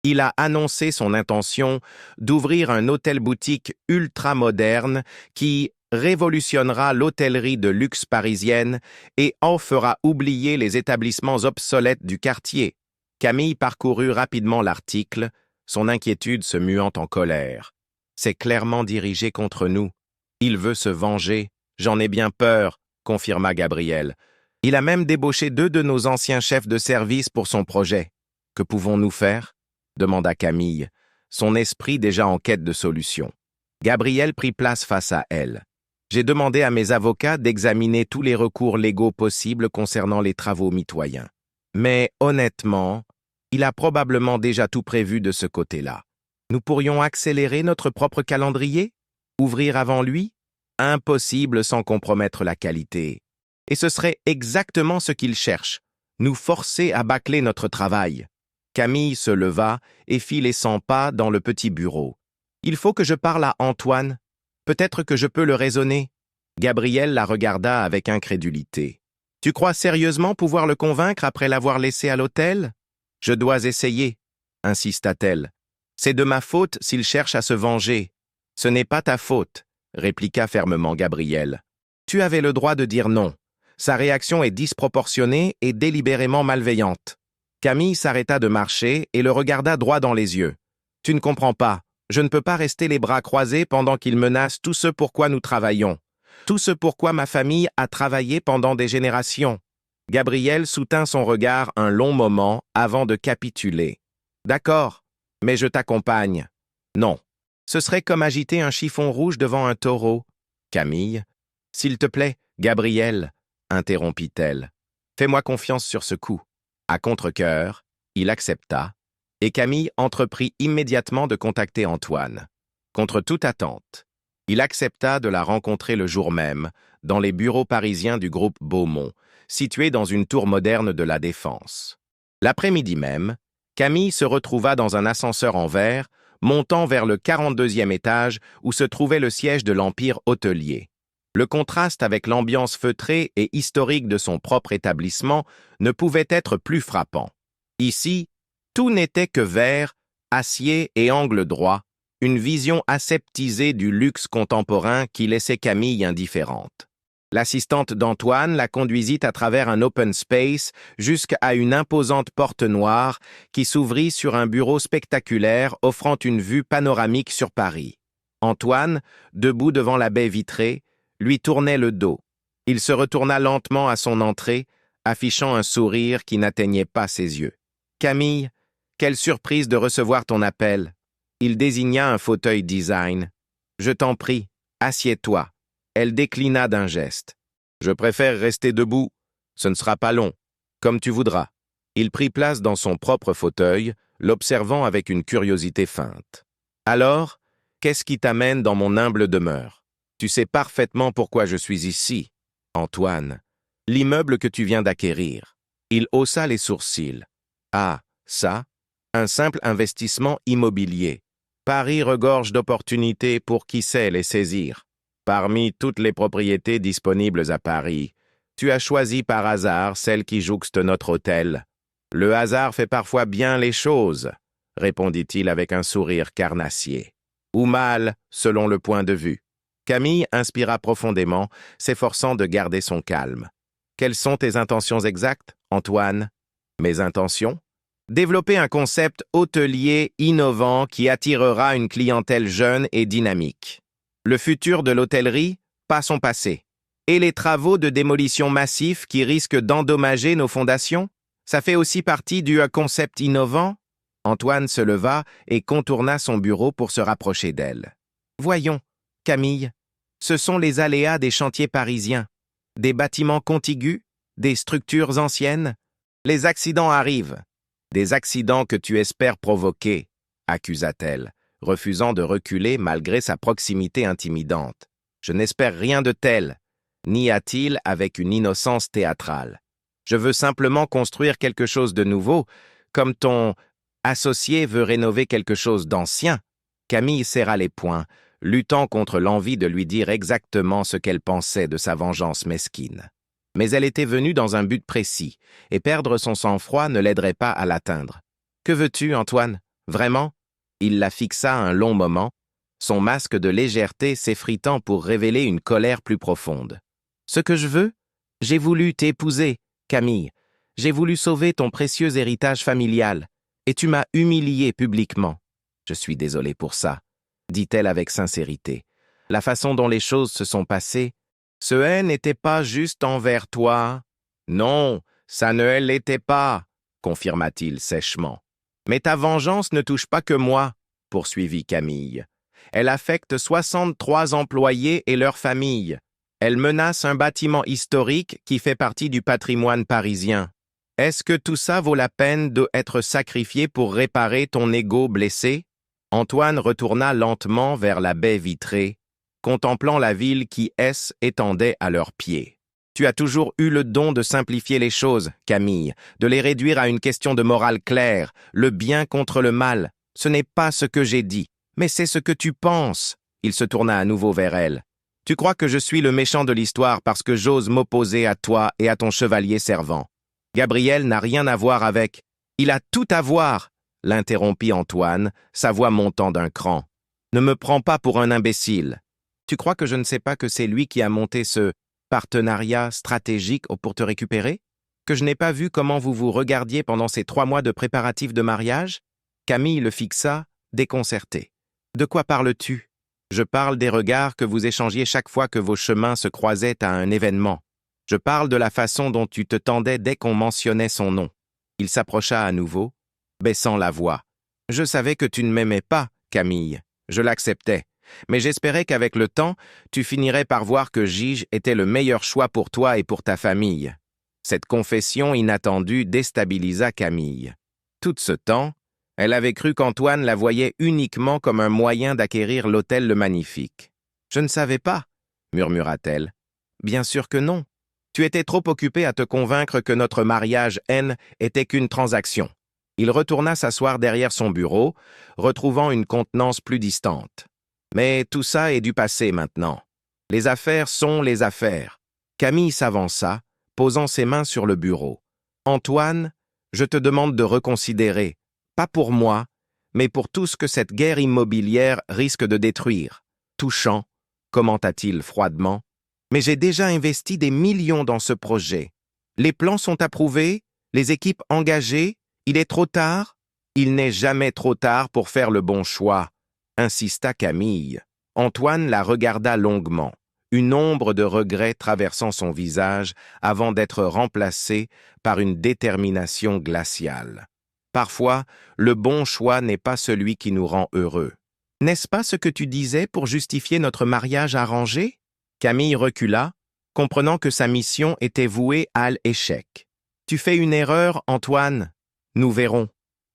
Il a annoncé son intention d'ouvrir un hôtel-boutique ultra-moderne qui révolutionnera l'hôtellerie de luxe parisienne et en fera oublier les établissements obsolètes du quartier. Camille parcourut rapidement l'article, son inquiétude se muant en colère. C'est clairement dirigé contre nous. Il veut se venger. J'en ai bien peur, confirma Gabriel. Il a même débauché 2 de nos anciens chefs de service pour son projet. Que pouvons-nous faire ? Demanda Camille, son esprit déjà en quête de solution. Gabriel prit place face à elle. J'ai demandé à mes avocats d'examiner tous les recours légaux possibles concernant les travaux mitoyens. Mais honnêtement, il a probablement déjà tout prévu de ce côté-là. Nous pourrions accélérer notre propre calendrier? Ouvrir avant lui? Impossible sans compromettre la qualité. Et ce serait exactement ce qu'il cherche, nous forcer à bâcler notre travail. Camille se leva et fit les 100 pas dans le petit bureau. « Il faut que je parle à Antoine. Peut-être que je peux le raisonner. » Gabriel la regarda avec incrédulité. « Tu crois sérieusement pouvoir le convaincre après l'avoir laissé à l'hôtel ? » « Je dois essayer, » insista-t-elle. « C'est de ma faute s'il cherche à se venger. »« Ce n'est pas ta faute, » répliqua fermement Gabriel. « Tu avais le droit de dire non. Sa réaction est disproportionnée et délibérément malveillante. » Camille s'arrêta de marcher et le regarda droit dans les yeux. « Tu ne comprends pas. Je ne peux pas rester les bras croisés pendant qu'il menace tout ce pourquoi nous travaillons. Tout ce pourquoi ma famille a travaillé pendant des générations. » Gabriel soutint son regard un long moment avant de capituler. « D'accord, mais je t'accompagne. »« Non. Ce serait comme agiter un chiffon rouge devant un taureau. » Camille. « S'il te plaît, Gabriel, » interrompit-elle. « Fais-moi confiance sur ce coup. » À contre-cœur, il accepta, et Camille entreprit immédiatement de contacter Antoine. Contre toute attente, il accepta de la rencontrer le jour même, dans les bureaux parisiens du groupe Beaumont, situé dans une tour moderne de la Défense. L'après-midi même, Camille se retrouva dans un ascenseur en verre, montant vers le 42e étage où se trouvait le siège de l'Empire hôtelier. Le contraste avec l'ambiance feutrée et historique de son propre établissement ne pouvait être plus frappant. Ici, tout n'était que verre, acier et angle droit, une vision aseptisée du luxe contemporain qui laissait Camille indifférente. L'assistante d'Antoine la conduisit à travers un open space jusqu'à une imposante porte noire qui s'ouvrit sur un bureau spectaculaire offrant une vue panoramique sur Paris. Antoine, debout devant la baie vitrée, lui tournait le dos. Il se retourna lentement à son entrée, affichant un sourire qui n'atteignait pas ses yeux. « Camille, quelle surprise de recevoir ton appel. » Il désigna un fauteuil design. « Je t'en prie, assieds-toi. » Elle déclina d'un geste. « Je préfère rester debout. Ce ne sera pas long. Comme tu voudras. » Il prit place dans son propre fauteuil, l'observant avec une curiosité feinte. « Alors, qu'est-ce qui t'amène dans mon humble demeure? Tu sais parfaitement pourquoi je suis ici, Antoine. L'immeuble que tu viens d'acquérir. » Il haussa les sourcils. « Ah, ça? Un simple investissement immobilier. Paris regorge d'opportunités pour qui sait les saisir. Parmi toutes les propriétés disponibles à Paris, tu as choisi par hasard celle qui jouxte notre hôtel. Le hasard fait parfois bien les choses, répondit-il avec un sourire carnassier. Ou mal, selon le point de vue. Camille inspira profondément, s'efforçant de garder son calme. Quelles sont tes intentions exactes, Antoine? Mes intentions? Développer un concept hôtelier innovant qui attirera une clientèle jeune et dynamique. Le futur de l'hôtellerie, pas son passé. Et les travaux de démolition massifs qui risquent d'endommager nos fondations? Ça fait aussi partie du concept innovant? Antoine se leva et contourna son bureau pour se rapprocher d'elle. Voyons, Camille, ce sont les aléas des chantiers parisiens. Des bâtiments contigus, des structures anciennes. Les accidents arrivent. Des accidents que tu espères provoquer, accusa-t-elle, refusant de reculer malgré sa proximité intimidante. Je n'espère rien de tel, nia-t-il avec une innocence théâtrale. Je veux simplement construire quelque chose de nouveau, comme ton associé veut rénover quelque chose d'ancien. Camille serra les poings, luttant contre l'envie de lui dire exactement ce qu'elle pensait de sa vengeance mesquine. Mais elle était venue dans un but précis, et perdre son sang-froid ne l'aiderait pas à l'atteindre. « Que veux-tu, Antoine? Vraiment ?» Il la fixa un long moment, son masque de légèreté s'effritant pour révéler une colère plus profonde. « Ce que je veux? J'ai voulu t'épouser, Camille. J'ai voulu sauver ton précieux héritage familial, et tu m'as humilié publiquement. Je suis désolée pour ça, » dit-elle avec sincérité. La façon dont les choses se sont passées, ce haine n'était pas juste envers toi. Non, ça ne l'était pas, confirma-t-il sèchement. Mais ta vengeance ne touche pas que moi, poursuivit Camille. Elle affecte 63 employés et leurs familles. Elle menace un bâtiment historique qui fait partie du patrimoine parisien. Est-ce que tout ça vaut la peine d'être sacrifié pour réparer ton ego blessé? Antoine retourna lentement vers la baie vitrée, contemplant la ville qui étendait à leurs pieds. Tu as toujours eu le don de simplifier les choses, Camille, de les réduire à une question de morale claire, le bien contre le mal. Ce n'est pas ce que j'ai dit, mais c'est ce que tu penses. Il se tourna à nouveau vers elle. Tu crois que je suis le méchant de l'histoire parce que j'ose m'opposer à toi et à ton chevalier servant. Gabriel n'a rien à voir avec. Il a tout à voir, l'interrompit Antoine, sa voix montant d'un cran. Ne me prends pas pour un imbécile. Tu crois que je ne sais pas que c'est lui qui a monté ce partenariat stratégique pour te récupérer? Que je n'ai pas vu comment vous vous regardiez pendant ces 3 mois de préparatifs de mariage? Camille le fixa, déconcerté. De quoi parles-tu? Je parle des regards que vous échangiez chaque fois que vos chemins se croisaient à un événement. Je parle de la façon dont tu te tendais dès qu'on mentionnait son nom. Il s'approcha à nouveau, baissant la voix. Je savais que tu ne m'aimais pas, Camille. Je l'acceptais. Mais j'espérais qu'avec le temps, tu finirais par voir que Gige était le meilleur choix pour toi et pour ta famille. Cette confession inattendue déstabilisa Camille. Tout ce temps, elle avait cru qu'Antoine la voyait uniquement comme un moyen d'acquérir l'hôtel Le Magnifique. « Je ne savais pas, » murmura-t-elle. « Bien sûr que non. Tu étais trop occupé à te convaincre que notre mariage N était qu'une transaction. Il retourna s'asseoir derrière son bureau, retrouvant une contenance plus distante. Mais tout ça est du passé maintenant. Les affaires sont les affaires. Camille s'avança, posant ses mains sur le bureau. Antoine, je te demande de reconsidérer, pas pour moi, mais pour tout ce que cette guerre immobilière risque de détruire. Touchant, commenta-t-il froidement. Mais j'ai déjà investi des millions dans ce projet. Les plans sont approuvés, les équipes engagées, il est trop tard? Il n'est jamais trop tard pour faire le bon choix, insista Camille. Antoine la regarda longuement, une ombre de regret traversant son visage avant d'être remplacée par une détermination glaciale. Parfois, le bon choix n'est pas celui qui nous rend heureux. N'est-ce pas ce que tu disais pour justifier notre mariage arrangé? Camille recula, comprenant que sa mission était vouée à l'échec. Tu fais une erreur, Antoine. Nous verrons.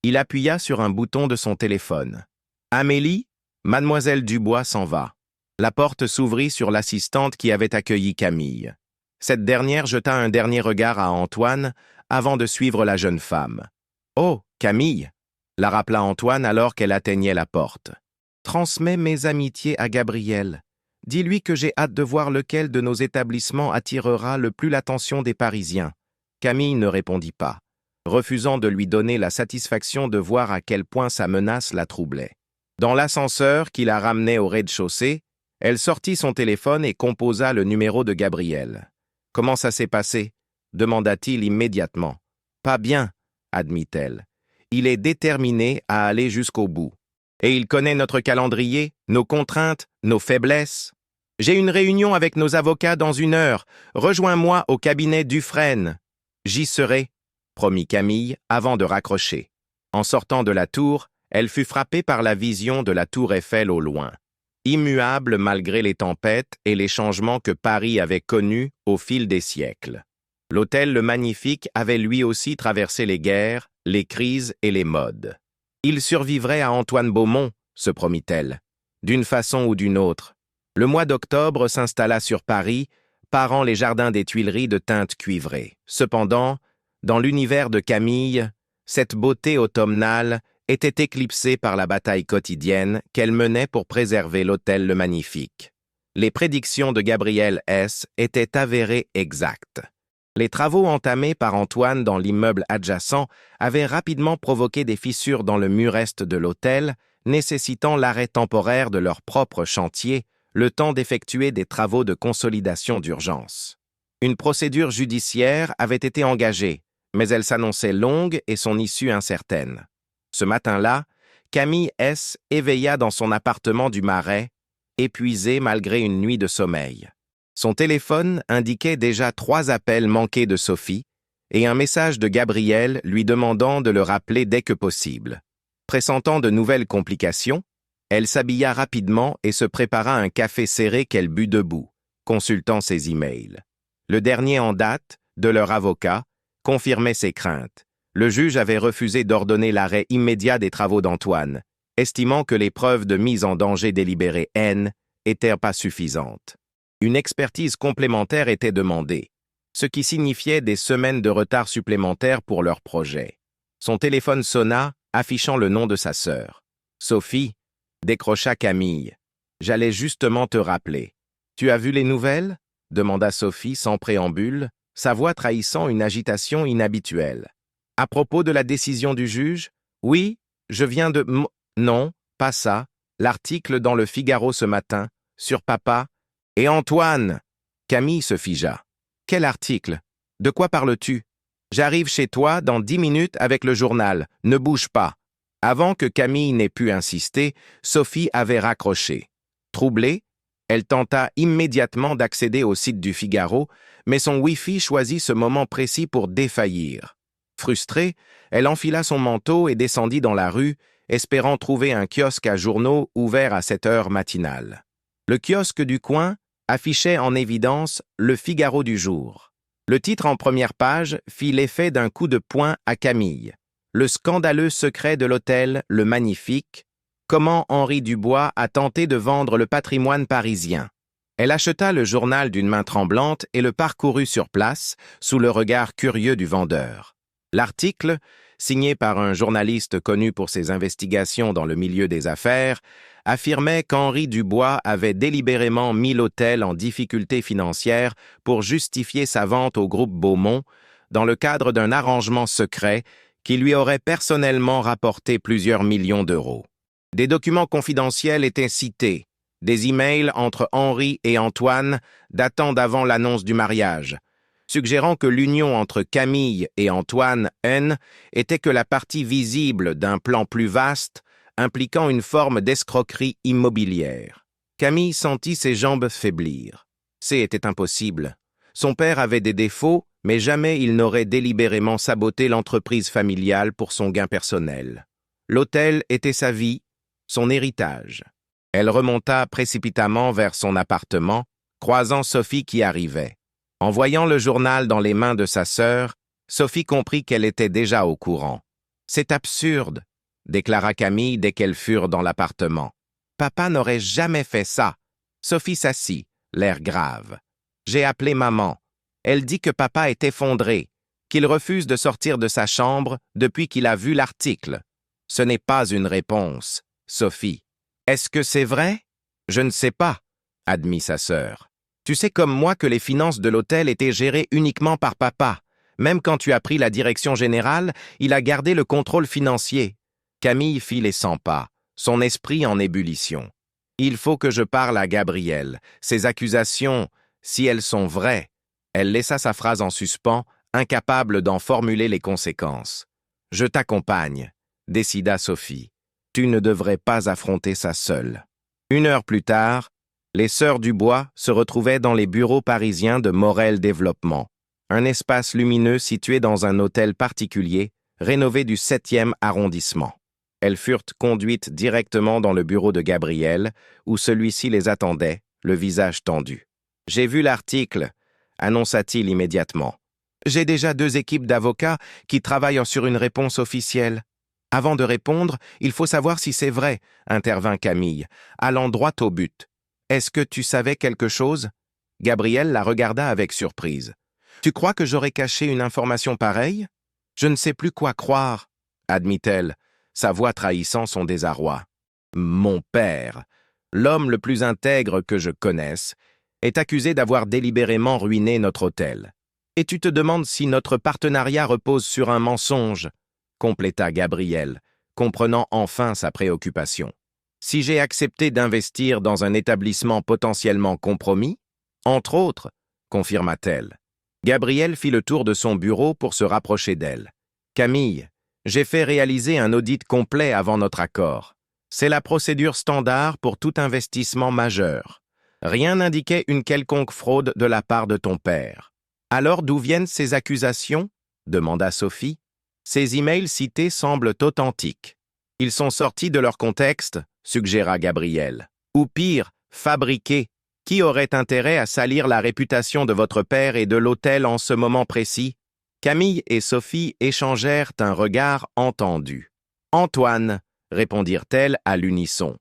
Il appuya sur un bouton de son téléphone. Amélie, mademoiselle Dubois s'en va. La porte s'ouvrit sur l'assistante qui avait accueilli Camille. Cette dernière jeta un dernier regard à Antoine avant de suivre la jeune femme. « Oh, Camille !» la rappela Antoine alors qu'elle atteignait la porte. « Transmets mes amitiés à Gabriel. Dis-lui que j'ai hâte de voir lequel de nos établissements attirera le plus l'attention des Parisiens. » Camille ne répondit pas, refusant de lui donner la satisfaction de voir à quel point sa menace la troublait. Dans l'ascenseur qui la ramenait au rez-de-chaussée, elle sortit son téléphone et composa le numéro de Gabriel. « Comment ça s'est passé ?» demanda-t-il immédiatement. « Pas bien, » admit-elle. « Il est déterminé à aller jusqu'au bout. Et il connaît notre calendrier, nos contraintes, nos faiblesses. J'ai une réunion avec nos avocats dans 1 heure. Rejoins-moi au cabinet Dufresne. J'y serai, » promit Camille avant de raccrocher. En sortant de la tour, elle fut frappée par la vision de la tour Eiffel au loin. Immuable malgré les tempêtes et les changements que Paris avait connus au fil des siècles. L'hôtel Le Magnifique avait lui aussi traversé les guerres, les crises et les modes. Il survivrait à Antoine Beaumont, se promit-elle, d'une façon ou d'une autre. Le mois d'octobre s'installa sur Paris, parant les jardins des Tuileries de teintes cuivrées. Cependant, dans l'univers de Camille, cette beauté automnale était éclipsée par la bataille quotidienne qu'elle menait pour préserver l'hôtel Le Magnifique. Les prédictions de Gabriel S. étaient avérées exactes. Les travaux entamés par Antoine dans l'immeuble adjacent avaient rapidement provoqué des fissures dans le mur est de l'hôtel, nécessitant l'arrêt temporaire de leur propre chantier, le temps d'effectuer des travaux de consolidation d'urgence. Une procédure judiciaire avait été engagée, mais elle s'annonçait longue et son issue incertaine. Ce matin-là, Camille S. éveilla dans son appartement du Marais, épuisée malgré une nuit de sommeil. Son téléphone indiquait déjà 3 appels manqués de Sophie et un message de Gabriel lui demandant de le rappeler dès que possible. Pressentant de nouvelles complications, elle s'habilla rapidement et se prépara un café serré qu'elle but debout, consultant ses emails. Le dernier en date, de leur avocat, confirmait ses craintes. Le juge avait refusé d'ordonner l'arrêt immédiat des travaux d'Antoine, estimant que les preuves de mise en danger délibérée N n'étaient pas suffisantes. Une expertise complémentaire était demandée, ce qui signifiait des semaines de retard supplémentaires pour leur projet. Son téléphone sonna, affichant le nom de sa sœur. « Sophie » décrocha Camille. « J'allais justement te rappeler. »« Tu as vu les nouvelles » demanda Sophie sans préambule, sa voix trahissant une agitation inhabituelle. « À propos de la décision du juge ? Oui, je viens de... Non, pas ça. L'article dans le Figaro ce matin, sur papa. Et Antoine !» Camille se figea. « Quel article ? De quoi parles-tu ? J'arrive chez toi dans 10 minutes avec le journal. Ne bouge pas. » Avant que Camille n'ait pu insister, Sophie avait raccroché. Troublée, elle tenta immédiatement d'accéder au site du Figaro, mais son Wi-Fi choisit ce moment précis pour défaillir. Frustrée, elle enfila son manteau et descendit dans la rue, espérant trouver un kiosque à journaux ouvert à cette heure matinale. Le kiosque du coin affichait en évidence le Figaro du jour. Le titre en première page fit l'effet d'un coup de poing à Camille. Le scandaleux secret de l'hôtel Le Magnifique, comment Henri Dubois a tenté de vendre le patrimoine parisien. Elle acheta le journal d'une main tremblante et le parcourut sur place, sous le regard curieux du vendeur. L'article, signé par un journaliste connu pour ses investigations dans le milieu des affaires, affirmait qu'Henri Dubois avait délibérément mis l'hôtel en difficulté financière pour justifier sa vente au groupe Beaumont, dans le cadre d'un arrangement secret qui lui aurait personnellement rapporté plusieurs millions d'euros. Des documents confidentiels étaient cités, des emails entre Henri et Antoine datant d'avant l'annonce du mariage, suggérant que l'union entre Camille et Antoine N était que la partie visible d'un plan plus vaste impliquant une forme d'escroquerie immobilière. Camille sentit ses jambes faiblir. C'était impossible. Son père avait des défauts, mais jamais il n'aurait délibérément saboté l'entreprise familiale pour son gain personnel. L'hôtel était sa vie, son héritage. Elle remonta précipitamment vers son appartement, croisant Sophie qui arrivait. En voyant le journal dans les mains de sa sœur, Sophie comprit qu'elle était déjà au courant. « C'est absurde », déclara Camille dès qu'elles furent dans l'appartement. « Papa n'aurait jamais fait ça. » Sophie s'assit, l'air grave. « J'ai appelé maman. Elle dit que papa est effondré, qu'il refuse de sortir de sa chambre depuis qu'il a vu l'article. Ce n'est pas une réponse, Sophie. Est-ce que c'est vrai? Je ne sais pas, admit sa sœur. Tu sais comme moi que les finances de l'hôtel étaient gérées uniquement par papa. Même quand tu as pris la direction générale, il a gardé le contrôle financier. Camille fit les 100 pas, son esprit en ébullition. Il faut que je parle à Gabriel. Ces accusations, si elles sont vraies. Elle laissa sa phrase en suspens, incapable d'en formuler les conséquences. Je t'accompagne, décida Sophie. Tu ne devrais pas affronter ça seule. 1 heure plus tard, les sœurs Dubois se retrouvaient dans les bureaux parisiens de Morel Développement, un espace lumineux situé dans un hôtel particulier, rénové du 7e arrondissement. Elles furent conduites directement dans le bureau de Gabriel, où celui-ci les attendait, le visage tendu. « J'ai vu l'article », annonça-t-il immédiatement. « J'ai déjà 2 équipes d'avocats qui travaillent sur une réponse officielle. » « Avant de répondre, il faut savoir si c'est vrai, » intervint Camille, allant droit au but. « Est-ce que tu savais quelque chose ?» Gabriel la regarda avec surprise. « Tu crois que j'aurais caché une information pareille ? Je ne sais plus quoi croire, » admit-elle, sa voix trahissant son désarroi. « Mon père, l'homme le plus intègre que je connaisse, est accusé d'avoir délibérément ruiné notre hôtel. Et tu te demandes si notre partenariat repose sur un mensonge, » compléta Gabriel, comprenant enfin sa préoccupation. « Si j'ai accepté d'investir dans un établissement potentiellement compromis, entre autres, confirma-t-elle. Gabriel fit le tour de son bureau pour se rapprocher d'elle. « Camille, j'ai fait réaliser un audit complet avant notre accord. C'est la procédure standard pour tout investissement majeur. Rien n'indiquait une quelconque fraude de la part de ton père. Alors d'où viennent ces accusations ? Demanda Sophie. Ces emails cités semblent authentiques. Ils sont sortis de leur contexte, suggéra Gabriel. Ou pire, fabriqués. Qui aurait intérêt à salir la réputation de votre père et de l'hôtel en ce moment précis? Camille et Sophie échangèrent un regard entendu. Antoine, répondirent-elles à l'unisson.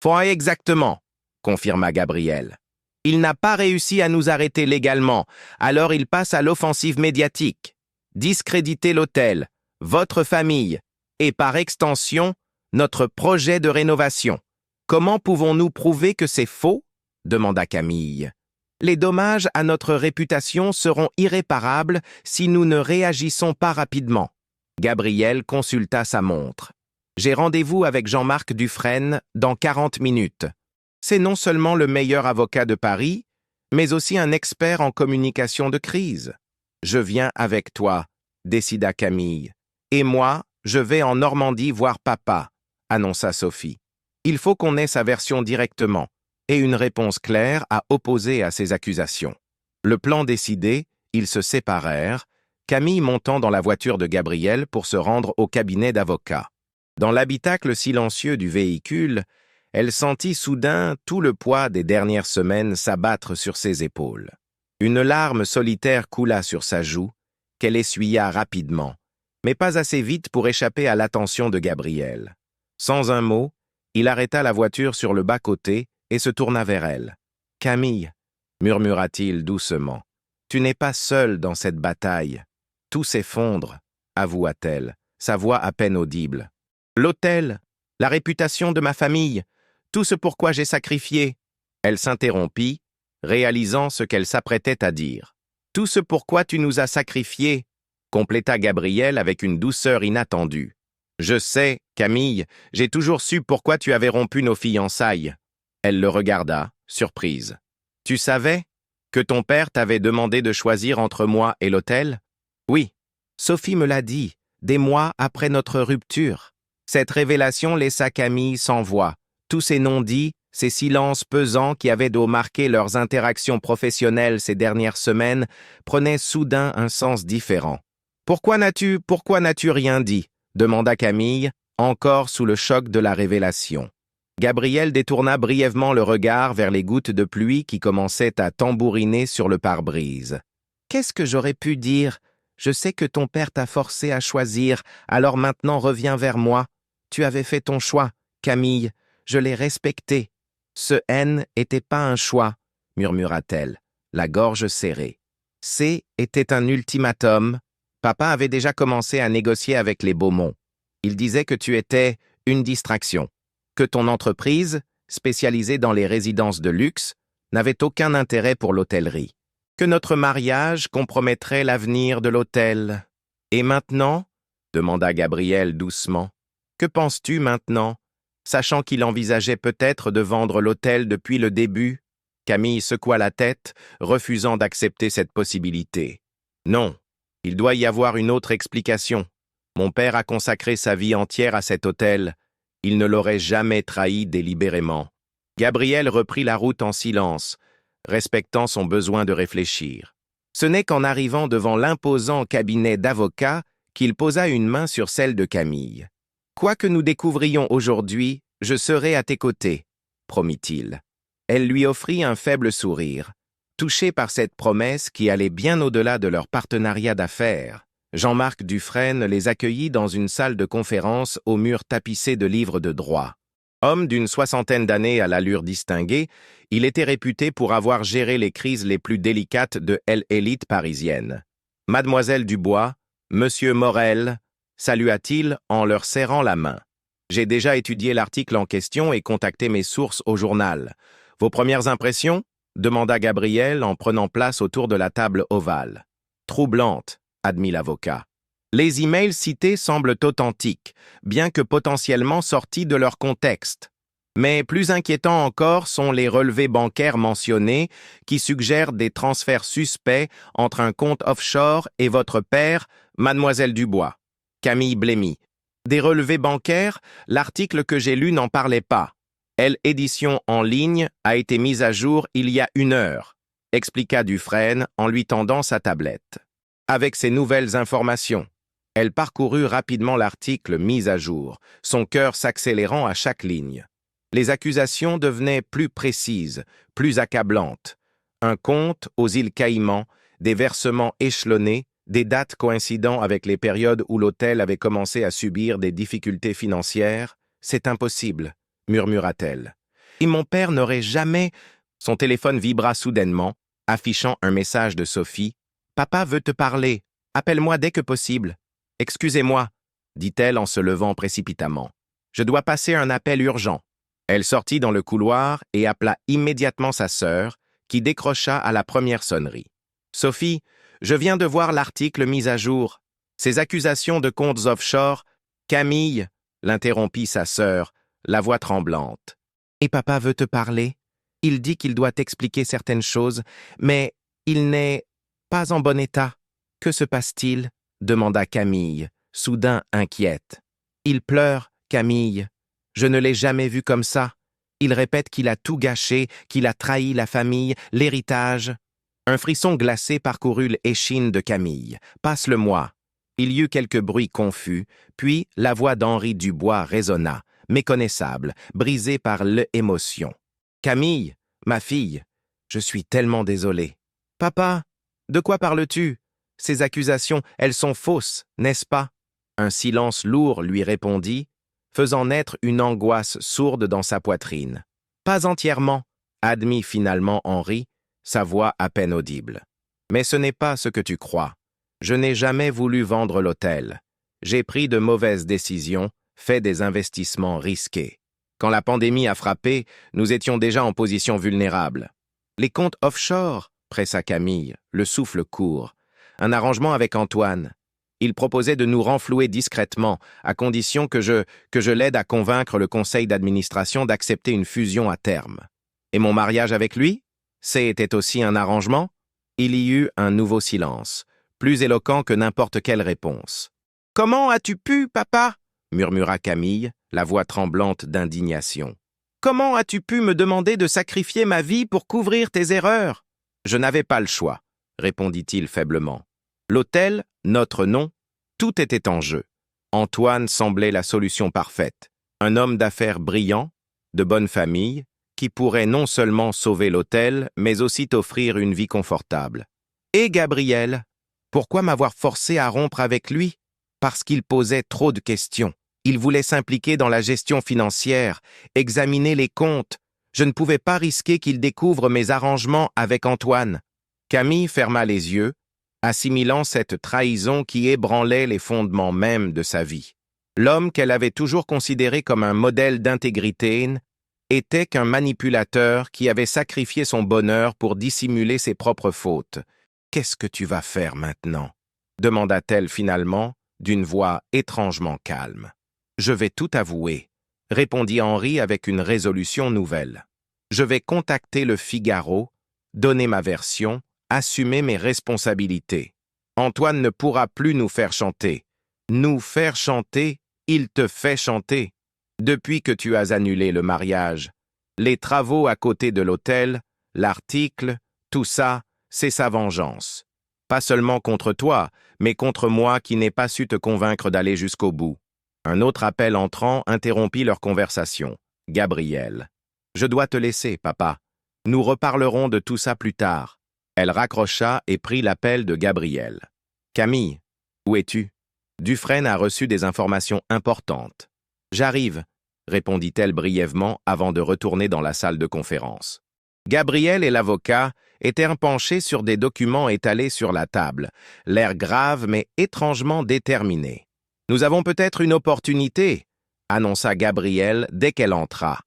Foi exactement, confirma Gabriel. Il n'a pas réussi à nous arrêter légalement, alors il passe à l'offensive médiatique. Discréditer l'hôtel, votre famille, et par extension, notre projet de rénovation. Comment pouvons-nous prouver que c'est faux ? Demanda Camille. Les dommages à notre réputation seront irréparables si nous ne réagissons pas rapidement. Gabriel consulta sa montre. J'ai rendez-vous avec Jean-Marc Dufresne dans 40 minutes. C'est non seulement le meilleur avocat de Paris, mais aussi un expert en communication de crise. Je viens avec toi, décida Camille. Et moi, je vais en Normandie voir papa, annonça Sophie. Il faut qu'on ait sa version directement et une réponse claire à opposer à ces accusations. Le plan décidé, ils se séparèrent, Camille montant dans la voiture de Gabriel pour se rendre au cabinet d'avocat. Dans l'habitacle silencieux du véhicule, elle sentit soudain tout le poids des dernières semaines s'abattre sur ses épaules. Une larme solitaire coula sur sa joue, qu'elle essuya rapidement, mais pas assez vite pour échapper à l'attention de Gabriel. Sans un mot, il arrêta la voiture sur le bas-côté et se tourna vers elle. « Camille, murmura-t-il doucement. Tu n'es pas seul dans cette bataille. Tout s'effondre, avoua-t-elle, sa voix à peine audible. L'hôtel, la réputation de ma famille, tout ce pourquoi j'ai sacrifié. Elle s'interrompit, réalisant ce qu'elle s'apprêtait à dire. Tout ce pourquoi tu nous as sacrifiés, compléta Gabriel avec une douceur inattendue. Je sais, Camille, j'ai toujours su pourquoi tu avais rompu nos fiançailles. Elle le regarda, surprise. Tu savais que ton père t'avait demandé de choisir entre moi et l'hôtel? Oui, Sophie me l'a dit, des mois après notre rupture. Cette révélation laissa Camille sans voix. Tous ces non-dits, ces silences pesants qui avaient d'eau marqué leurs interactions professionnelles ces dernières semaines prenaient soudain un sens différent. Pourquoi n'as-tu rien dit? Demanda Camille, encore sous le choc de la révélation. Gabriel détourna brièvement le regard vers les gouttes de pluie qui commençaient à tambouriner sur le pare-brise. Qu'est-ce que j'aurais pu dire? Je sais que ton père t'a forcé à choisir, alors maintenant reviens vers moi. Tu avais fait ton choix, Camille, je l'ai respecté. Ce N était pas un choix, murmura-t-elle, la gorge serrée. C était un ultimatum. Papa avait déjà commencé à négocier avec les Beaumont. Il disait que tu étais une distraction, que ton entreprise, spécialisée dans les résidences de luxe, n'avait aucun intérêt pour l'hôtellerie, que notre mariage compromettrait l'avenir de l'hôtel. Et maintenant? Demanda Gabriel doucement. Que penses-tu maintenant, sachant qu'il envisageait peut-être de vendre l'hôtel depuis le début? Camille secoua la tête, refusant d'accepter cette possibilité. Non, il doit y avoir une autre explication. Mon père a consacré sa vie entière à cet hôtel. Il ne l'aurait jamais trahi délibérément. Gabriel reprit la route en silence, respectant son besoin de réfléchir. Ce n'est qu'en arrivant devant l'imposant cabinet d'avocats qu'il posa une main sur celle de Camille. « Quoi que nous découvrions aujourd'hui, je serai à tes côtés, » promit-il. Elle lui offrit un faible sourire. Touché par cette promesse qui allait bien au-delà de leur partenariat d'affaires, Jean-Marc Dufresne les accueillit dans une salle de conférence aux murs tapissés de livres de droit. Homme d'une 60aine d'années à l'allure distinguée, il était réputé pour avoir géré les crises les plus délicates de l'élite parisienne. « Mademoiselle Dubois, Monsieur Morel », salua-t-il en leur serrant la main. « J'ai déjà étudié l'article en question et contacté mes sources au journal. Vos premières impressions ?» demanda Gabriel en prenant place autour de la table ovale. « Troublante », admit l'avocat. « Les emails cités semblent authentiques, bien que potentiellement sortis de leur contexte. Mais plus inquiétants encore sont les relevés bancaires mentionnés qui suggèrent des transferts suspects entre un compte offshore et votre père, Mademoiselle Dubois. » Camille blêmit. « Des relevés bancaires, l'article que j'ai lu n'en parlait pas. L'édition en ligne a été mise à jour il y a 1 heure, » expliqua Dufresne en lui tendant sa tablette. Avec ces nouvelles informations, elle parcourut rapidement l'article mis à jour, son cœur s'accélérant à chaque ligne. Les accusations devenaient plus précises, plus accablantes. Un compte aux îles Caïmans, des versements échelonnés, des dates coïncidant avec les périodes où l'hôtel avait commencé à subir des difficultés financières. « C'est impossible, » murmura-t-elle. « Et mon père n'aurait jamais... » Son téléphone vibra soudainement, affichant un message de Sophie. « Papa veut te parler. Appelle-moi dès que possible. »« Excusez-moi, » dit-elle en se levant précipitamment. « Je dois passer un appel urgent. » Elle sortit dans le couloir et appela immédiatement sa sœur, qui décrocha à la première sonnerie. « Sophie, je viens de voir l'article mis à jour. Ces accusations de comptes offshore... »« Camille, » l'interrompit sa sœur, la voix tremblante. « Et papa veut te parler? Il dit qu'il doit t'expliquer certaines choses, mais il n'est pas en bon état. Que se passe-t-il? » demanda Camille, soudain inquiète. « Il pleure, Camille. Je ne l'ai jamais vu comme ça. Il répète qu'il a tout gâché, qu'il a trahi la famille, l'héritage. » Un frisson glacé parcourut l'échine de Camille. « Passe-le-moi. » Il y eut quelques bruits confus, puis la voix d'Henri Dubois résonna, méconnaissable, brisée par l'émotion. « Camille, ma fille, je suis tellement désolé. »« Papa, de quoi parles-tu? Ces accusations, elles sont fausses, n'est-ce pas ?» Un silence lourd lui répondit, faisant naître une angoisse sourde dans sa poitrine. « Pas entièrement, » admit finalement Henri, sa voix à peine audible. Mais ce n'est pas ce que tu crois. Je n'ai jamais voulu vendre l'hôtel. J'ai pris de mauvaises décisions, fait des investissements risqués. Quand la pandémie a frappé, nous étions déjà en position vulnérable. Les comptes offshore, pressa Camille, le souffle court. Un arrangement avec Antoine. Il proposait de nous renflouer discrètement, à condition que je l'aide à convaincre le conseil d'administration d'accepter une fusion à terme. Et mon mariage avec lui? C'était aussi un arrangement? Il y eut un nouveau silence, plus éloquent que n'importe quelle réponse. « Comment as-tu pu, papa » murmura Camille, la voix tremblante d'indignation. « Comment as-tu pu me demander de sacrifier ma vie pour couvrir tes erreurs ?»« Je n'avais pas le choix, » répondit-il faiblement. L'hôtel, notre nom, tout était en jeu. Antoine semblait la solution parfaite. Un homme d'affaires brillant, de bonne famille, qui pourrait non seulement sauver l'hôtel, mais aussi t'offrir une vie confortable. Et Gabriel, pourquoi m'avoir forcé à rompre avec lui? Parce qu'il posait trop de questions. Il voulait s'impliquer dans la gestion financière, examiner les comptes. Je ne pouvais pas risquer qu'il découvre mes arrangements avec Antoine. Camille ferma les yeux, assimilant cette trahison qui ébranlait les fondements mêmes de sa vie. L'homme qu'elle avait toujours considéré comme un modèle d'intégrité était qu'un manipulateur qui avait sacrifié son bonheur pour dissimuler ses propres fautes. « Qu'est-ce que tu vas faire maintenant » demanda-t-elle finalement, d'une voix étrangement calme. « Je vais tout avouer » répondit Henri avec une résolution nouvelle. « Je vais contacter le Figaro, donner ma version, assumer mes responsabilités. Antoine ne pourra plus nous faire chanter. Nous faire chanter, il te fait chanter. Depuis que tu as annulé le mariage, les travaux à côté de l'hôtel, l'article, tout ça, c'est sa vengeance. Pas seulement contre toi, mais contre moi qui n'ai pas su te convaincre d'aller jusqu'au bout. » Un autre appel entrant interrompit leur conversation. Gabriel. « Je dois te laisser, papa. Nous reparlerons de tout ça plus tard. » Elle raccrocha et prit l'appel de Gabriel. « Camille, où es-tu? Dufresne a reçu des informations importantes. »« J'arrive, » répondit-elle brièvement avant de retourner dans la salle de conférence. Gabriel et l'avocat étaient penchés sur des documents étalés sur la table, l'air grave mais étrangement déterminé. « Nous avons peut-être une opportunité, » annonça Gabriel dès qu'elle entra.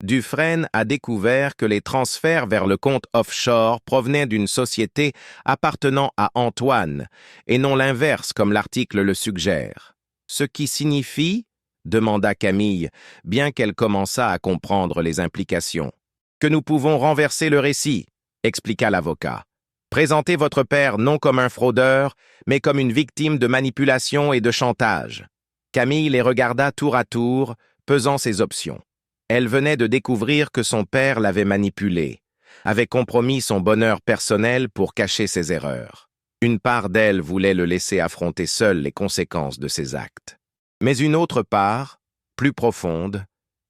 Dufresne a découvert que les transferts vers le compte offshore provenaient d'une société appartenant à Antoine, et non l'inverse comme l'article le suggère. « Ce qui signifie » demanda Camille, bien qu'elle commençât à comprendre les implications. « Que nous pouvons renverser le récit, » expliqua l'avocat. « Présentez votre père non comme un fraudeur, mais comme une victime de manipulation et de chantage. » Camille les regarda tour à tour, pesant ses options. Elle venait de découvrir que son père l'avait manipulée, avait compromis son bonheur personnel pour cacher ses erreurs. Une part d'elle voulait le laisser affronter seul les conséquences de ses actes. Mais une autre part, plus profonde,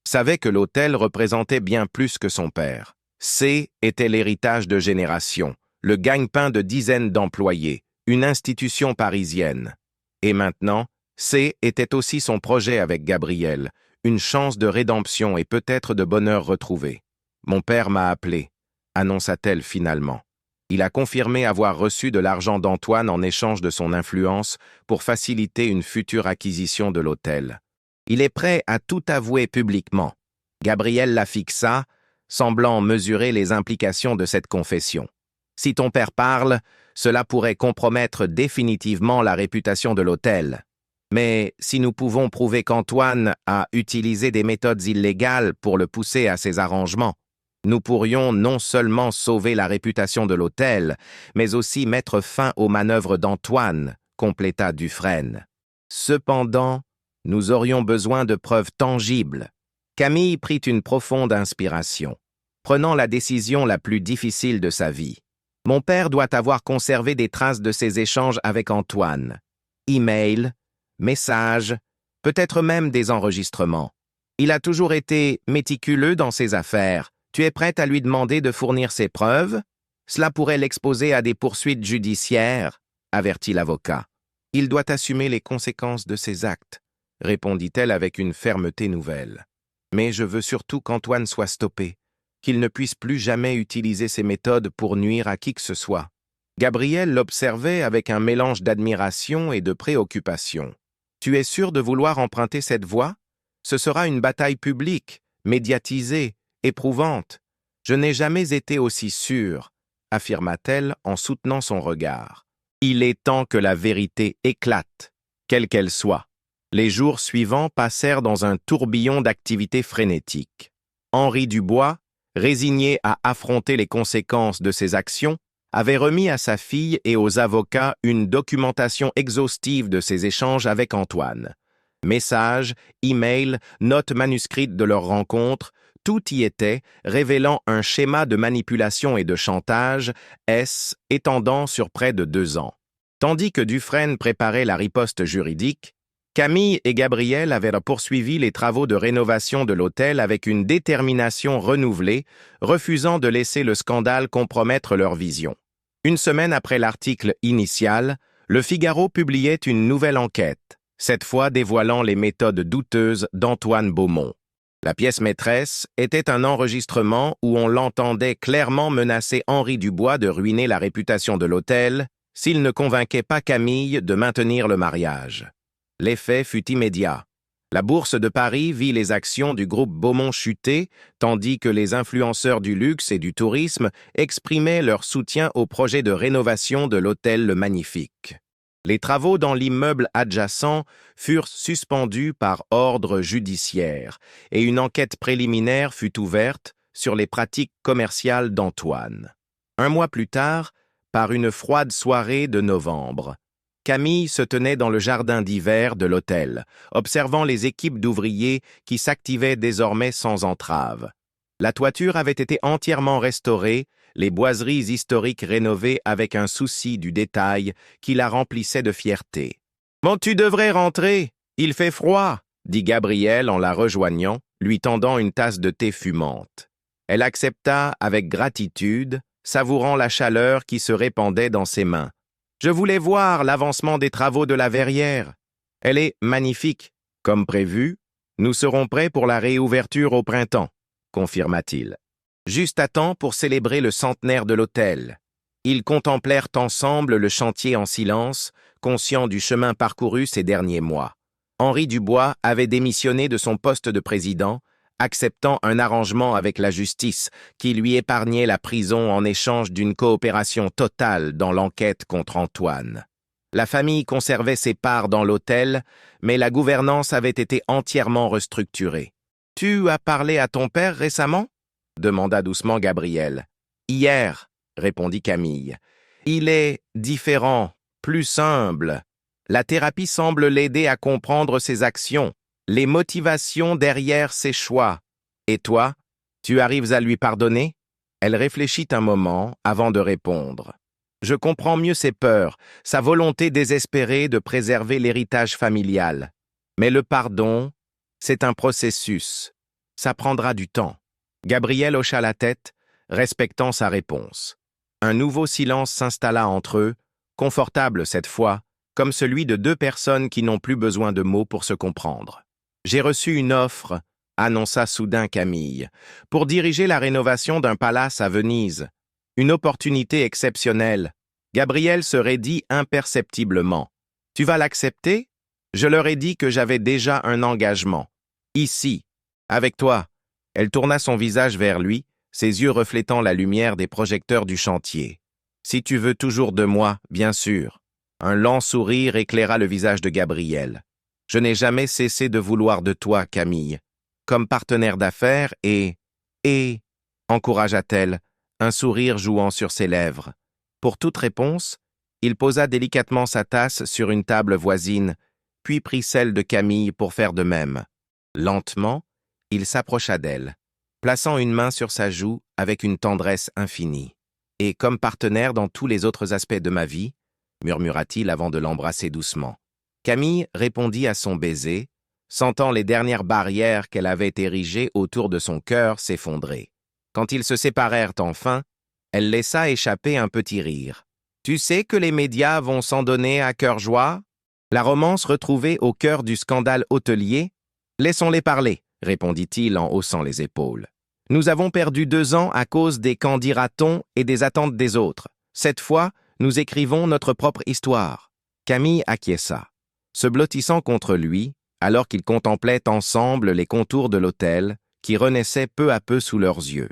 savait que l'hôtel représentait bien plus que son père. C était l'héritage de générations, le gagne-pain de dizaines d'employés, une institution parisienne. Et maintenant, C était aussi son projet avec Gabriel, une chance de rédemption et peut-être de bonheur retrouvé. « Mon père m'a appelé », annonça-t-elle finalement. Il a confirmé avoir reçu de l'argent d'Antoine en échange de son influence pour faciliter une future acquisition de l'hôtel. Il est prêt à tout avouer publiquement. Gabriel la fixa, semblant mesurer les implications de cette confession. Si ton père parle, cela pourrait compromettre définitivement la réputation de l'hôtel. Mais si nous pouvons prouver qu'Antoine a utilisé des méthodes illégales pour le pousser à ses arrangements, nous pourrions non seulement sauver la réputation de l'hôtel, mais aussi mettre fin aux manœuvres d'Antoine, compléta Dufresne. Cependant, nous aurions besoin de preuves tangibles. Camille prit une profonde inspiration, prenant la décision la plus difficile de sa vie. Mon père doit avoir conservé des traces de ses échanges avec Antoine. Email, messages, peut-être même des enregistrements. Il a toujours été méticuleux dans ses affaires. Tu es prête à lui demander de fournir ses preuves? Cela pourrait l'exposer à des poursuites judiciaires, avertit l'avocat. Il doit assumer les conséquences de ses actes, répondit-elle avec une fermeté nouvelle. Mais je veux surtout qu'Antoine soit stoppé. qu'il ne puisse plus jamais utiliser ces méthodes pour nuire à qui que ce soit. Gabriel l'observait avec un mélange d'admiration et de préoccupation. « Tu es sûr de vouloir emprunter cette voie? Ce sera une bataille publique, médiatisée, éprouvante. Je n'ai jamais été aussi sûre, affirma-t-elle en soutenant son regard. Il est temps que la vérité éclate, quelle qu'elle soit. Les jours suivants passèrent dans un tourbillon d'activités frénétiques. Henri Dubois, résigné à affronter les conséquences de ses actions, avait remis à sa fille et aux avocats une documentation exhaustive de ses échanges avec Antoine. Messages, emails, notes manuscrites de leur rencontre, tout y était, révélant un schéma de manipulation et de chantage, étendant sur près de 2 ans. Tandis que Dufresne préparait la riposte juridique, Camille et Gabriel avaient poursuivi les travaux de rénovation de l'hôtel avec une détermination renouvelée, refusant de laisser le scandale compromettre leur vision. Une semaine après l'article initial, Le Figaro publiait une nouvelle enquête, cette fois dévoilant les méthodes douteuses d'Antoine Beaumont. La pièce maîtresse était un enregistrement où on l'entendait clairement menacer Henri Dubois de ruiner la réputation de l'hôtel s'il ne convainquait pas Camille de maintenir le mariage. L'effet fut immédiat. La bourse de Paris vit les actions du groupe Beaumont chuter, tandis que les influenceurs du luxe et du tourisme exprimaient leur soutien au projet de rénovation de l'hôtel Le Magnifique. Les travaux dans l'immeuble adjacent furent suspendus par ordre judiciaire et une enquête préliminaire fut ouverte sur les pratiques commerciales d'Antoine. 1 mois plus tard, par une froide soirée de novembre, Camille se tenait dans le jardin d'hiver de l'hôtel, observant les équipes d'ouvriers qui s'activaient désormais sans entrave. La toiture avait été entièrement restaurée, les boiseries historiques rénovées avec un souci du détail qui la remplissait de fierté. « Bon, tu devrais rentrer, il fait froid », dit Gabriel en la rejoignant, lui tendant une tasse de thé fumante. Elle accepta avec gratitude, savourant la chaleur qui se répandait dans ses mains. « Je voulais voir l'avancement des travaux de la verrière. Elle est magnifique. Comme prévu, nous serons prêts pour la réouverture au printemps, » confirma-t-il. Juste à temps pour célébrer le centenaire de l'hôtel. Ils contemplèrent ensemble le chantier en silence, conscients du chemin parcouru ces derniers mois. Henri Dubois avait démissionné de son poste de président, acceptant un arrangement avec la justice qui lui épargnait la prison en échange d'une coopération totale dans l'enquête contre Antoine. La famille conservait ses parts dans l'hôtel, mais la gouvernance avait été entièrement restructurée. « Tu as parlé à ton père récemment » demanda doucement Gabriel. « Hier, » répondit Camille. « Il est différent, plus humble. La thérapie semble l'aider à comprendre ses actions, les motivations derrière ses choix. Et toi, tu arrives à lui pardonner ?» Elle réfléchit un moment avant de répondre. « Je comprends mieux ses peurs, sa volonté désespérée de préserver l'héritage familial. Mais le pardon, c'est un processus. Ça prendra du temps. » Gabriel hocha la tête, respectant sa réponse. Un nouveau silence s'installa entre eux, confortable cette fois, comme celui de 2 personnes qui n'ont plus besoin de mots pour se comprendre. « J'ai reçu une offre, » annonça soudain Camille, « pour diriger la rénovation d'un palace à Venise. Une opportunité exceptionnelle. » Gabriel se raidit imperceptiblement. « Tu vas l'accepter ? Je leur ai dit que j'avais déjà un engagement. Ici, avec toi. » Elle tourna son visage vers lui, ses yeux reflétant la lumière des projecteurs du chantier. « Si tu veux toujours de moi, bien sûr. » Un lent sourire éclaira le visage de Gabriel. « Je n'ai jamais cessé de vouloir de toi, Camille. Comme partenaire d'affaires et... encouragea-t-elle, un sourire jouant sur ses lèvres. Pour toute réponse, il posa délicatement sa tasse sur une table voisine, puis prit celle de Camille pour faire de même. Lentement, il s'approcha d'elle, plaçant une main sur sa joue avec une tendresse infinie. « Et comme partenaire dans tous les autres aspects de ma vie, » murmura-t-il avant de l'embrasser doucement. Camille répondit à son baiser, sentant les dernières barrières qu'elle avait érigées autour de son cœur s'effondrer. Quand ils se séparèrent enfin, elle laissa échapper un petit rire. « Tu sais que les médias vont s'en donner à cœur joie ? La romance retrouvée au cœur du scandale hôtelier ? Laissons-les parler, répondit-il en haussant les épaules. Nous avons perdu 2 ans à cause des qu'en dira-t-on et des attentes des autres. Cette fois, nous écrivons notre propre histoire. » Camille acquiesça, se blottissant contre lui, alors qu'ils contemplaient ensemble les contours de l'hôtel, qui renaissaient peu à peu sous leurs yeux.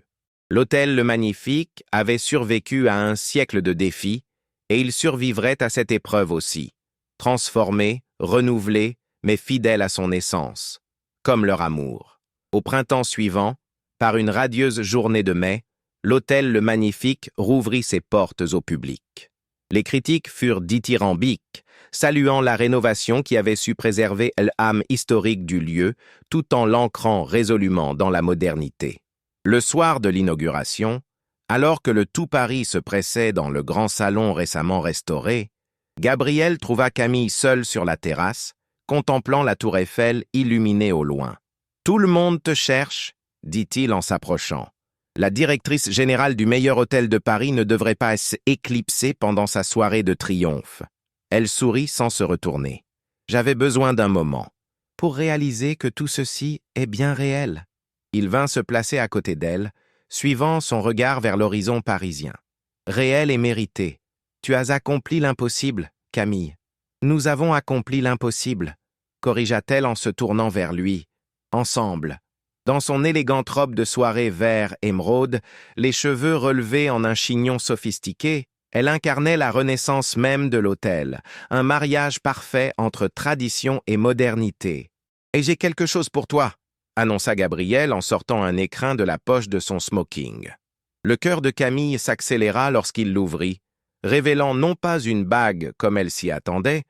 L'hôtel Le Magnifique avait survécu à un siècle de défis, et il survivrait à cette épreuve aussi, transformé, renouvelé, mais fidèle à son essence, comme leur amour. Au printemps suivant, par une radieuse journée de mai, l'hôtel Le Magnifique rouvrit ses portes au public. Les critiques furent dithyrambiques, saluant la rénovation qui avait su préserver l'âme historique du lieu, tout en l'ancrant résolument dans la modernité. Le soir de l'inauguration, alors que le tout Paris se pressait dans le grand salon récemment restauré, Gabriel trouva Camille seule sur la terrasse, contemplant la tour Eiffel illuminée au loin. « Tout le monde te cherche », dit-il en s'approchant. La directrice générale du meilleur hôtel de Paris ne devrait pas s'éclipser pendant sa soirée de triomphe. Elle sourit sans se retourner. « J'avais besoin d'un moment pour réaliser que tout ceci est bien réel. » Il vint se placer à côté d'elle, suivant son regard vers l'horizon parisien. « Réel et mérité. Tu as accompli l'impossible, Camille. »« Nous avons accompli l'impossible, » corrigea-t-elle en se tournant vers lui. « Ensemble. » Dans son élégante robe de soirée vert émeraude, les cheveux relevés en un chignon sophistiqué, elle incarnait la renaissance même de l'hôtel, un mariage parfait entre tradition et modernité. « Et j'ai quelque chose pour toi », annonça Gabriel en sortant un écrin de la poche de son smoking. Le cœur de Camille s'accéléra lorsqu'il l'ouvrit, révélant non pas une bague comme elle s'y attendait,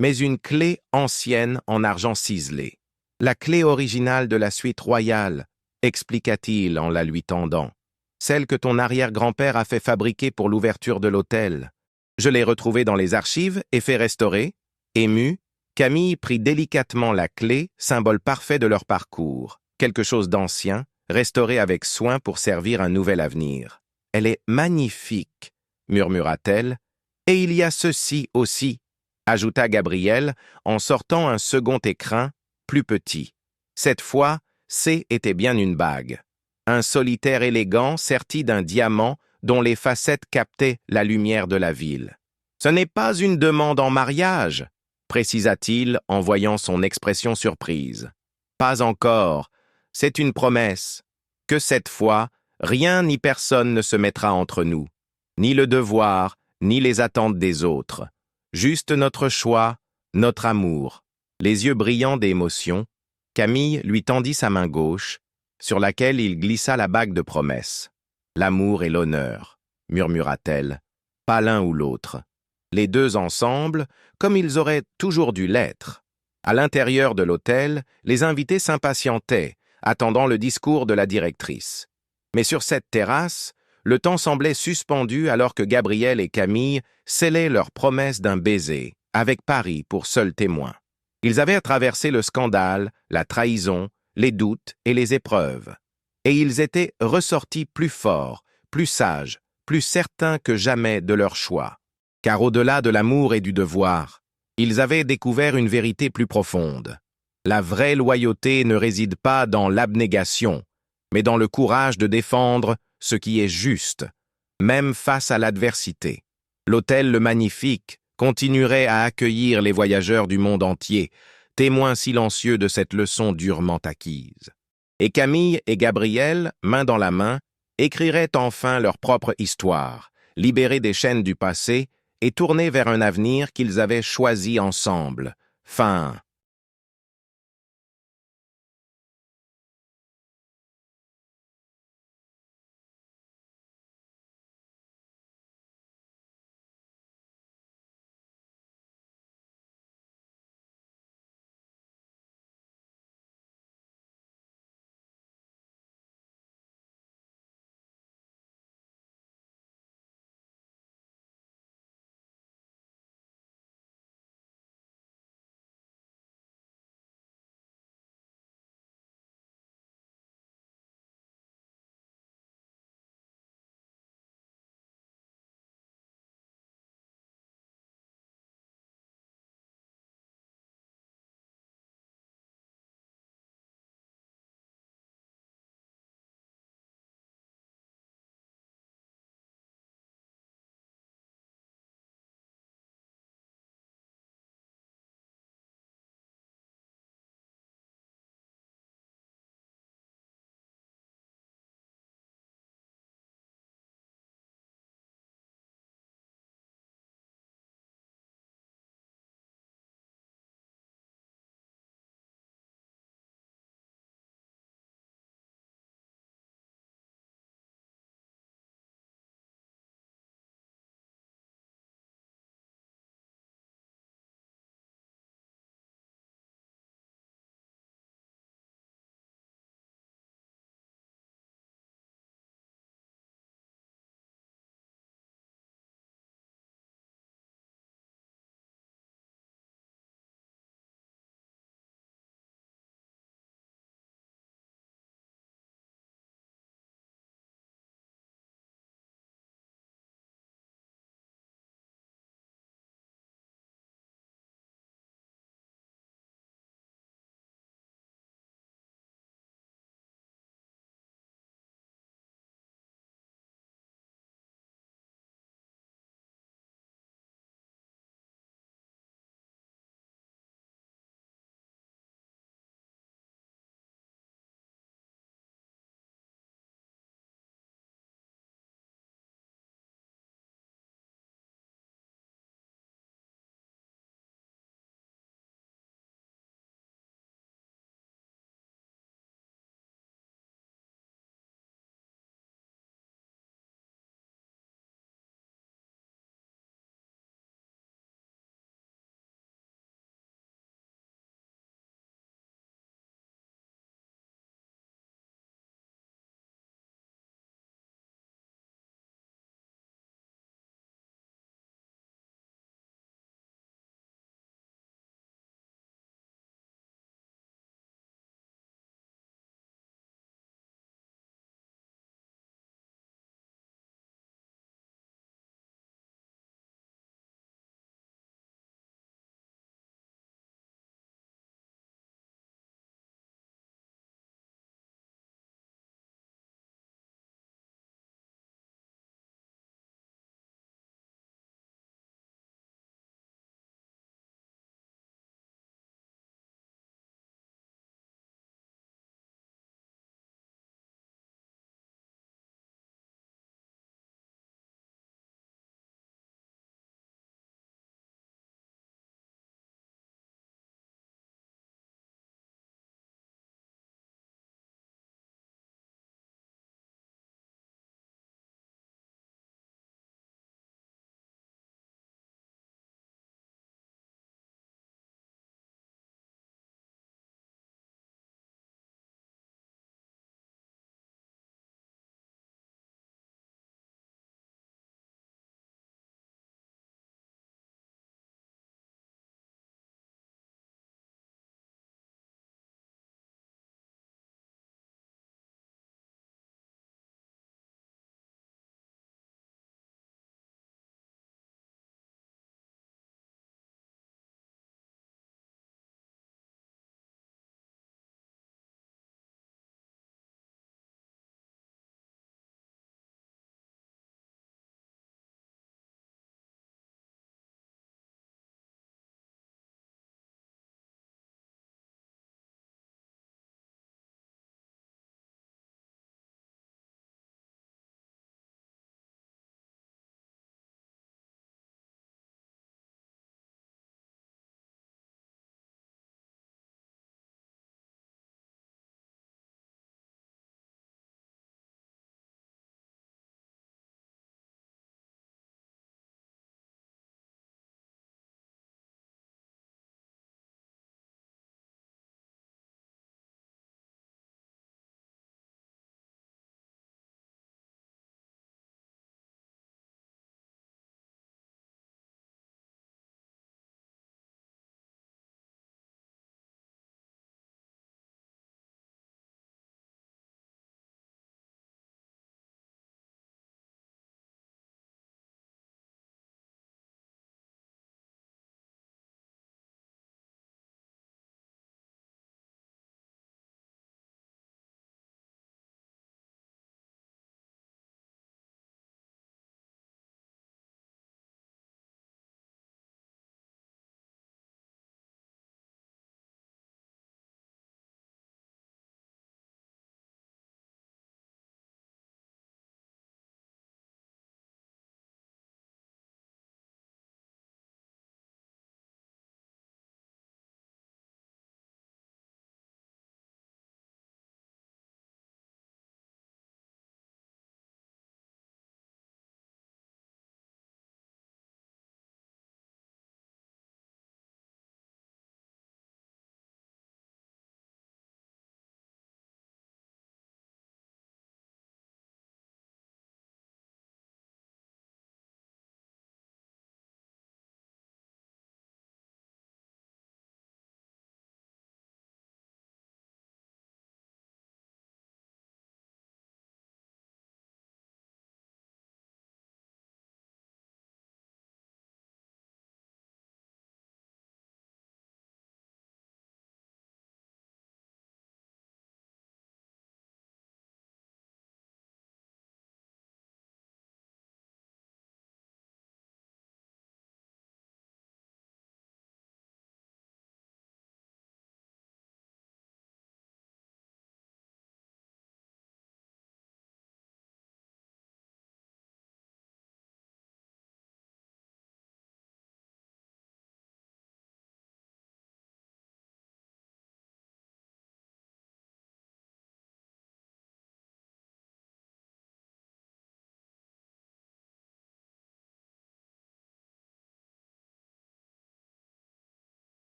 mais une clé ancienne en argent ciselé. « La clé originale de la suite royale, » expliqua-t-il en la lui tendant. « Celle que ton arrière-grand-père a fait fabriquer pour l'ouverture de l'hôtel. Je l'ai retrouvée dans les archives et fait restaurer. » Émue, Camille prit délicatement la clé, symbole parfait de leur parcours, quelque chose d'ancien, restauré avec soin pour servir un nouvel avenir. « Elle est magnifique, » murmura-t-elle. « Et il y a ceci aussi, » ajouta Gabriel en sortant un second écrin, plus petit. Cette fois, C était bien une bague. Un solitaire élégant serti d'un diamant dont les facettes captaient la lumière de la ville. « Ce n'est pas une demande en mariage », précisa-t-il en voyant son expression surprise. « Pas encore, c'est une promesse, que cette fois, rien ni personne ne se mettra entre nous, ni le devoir, ni les attentes des autres. Juste notre choix, notre amour. » Les yeux brillants d'émotion, Camille lui tendit sa main gauche, sur laquelle il glissa la bague de promesse. « L'amour et l'honneur, » murmura-t-elle, « pas l'un ou l'autre. Les deux ensemble, comme ils auraient toujours dû l'être. » À l'intérieur de l'hôtel, les invités s'impatientaient, attendant le discours de la directrice. Mais sur cette terrasse, le temps semblait suspendu alors que Gabriel et Camille scellaient leur promesse d'un baiser, avec Paris pour seul témoin. Ils avaient traversé le scandale, la trahison, les doutes et les épreuves. Et ils étaient ressortis plus forts, plus sages, plus certains que jamais de leur choix. Car au-delà de l'amour et du devoir, ils avaient découvert une vérité plus profonde. La vraie loyauté ne réside pas dans l'abnégation, mais dans le courage de défendre ce qui est juste, même face à l'adversité. L'hôtel Le Magnifique continuerait à accueillir les voyageurs du monde entier, témoins silencieux de cette leçon durement acquise. Et Camille et Gabriel, main dans la main, écriraient enfin leur propre histoire, libérés des chaînes du passé et tournés vers un avenir qu'ils avaient choisi ensemble. Fin.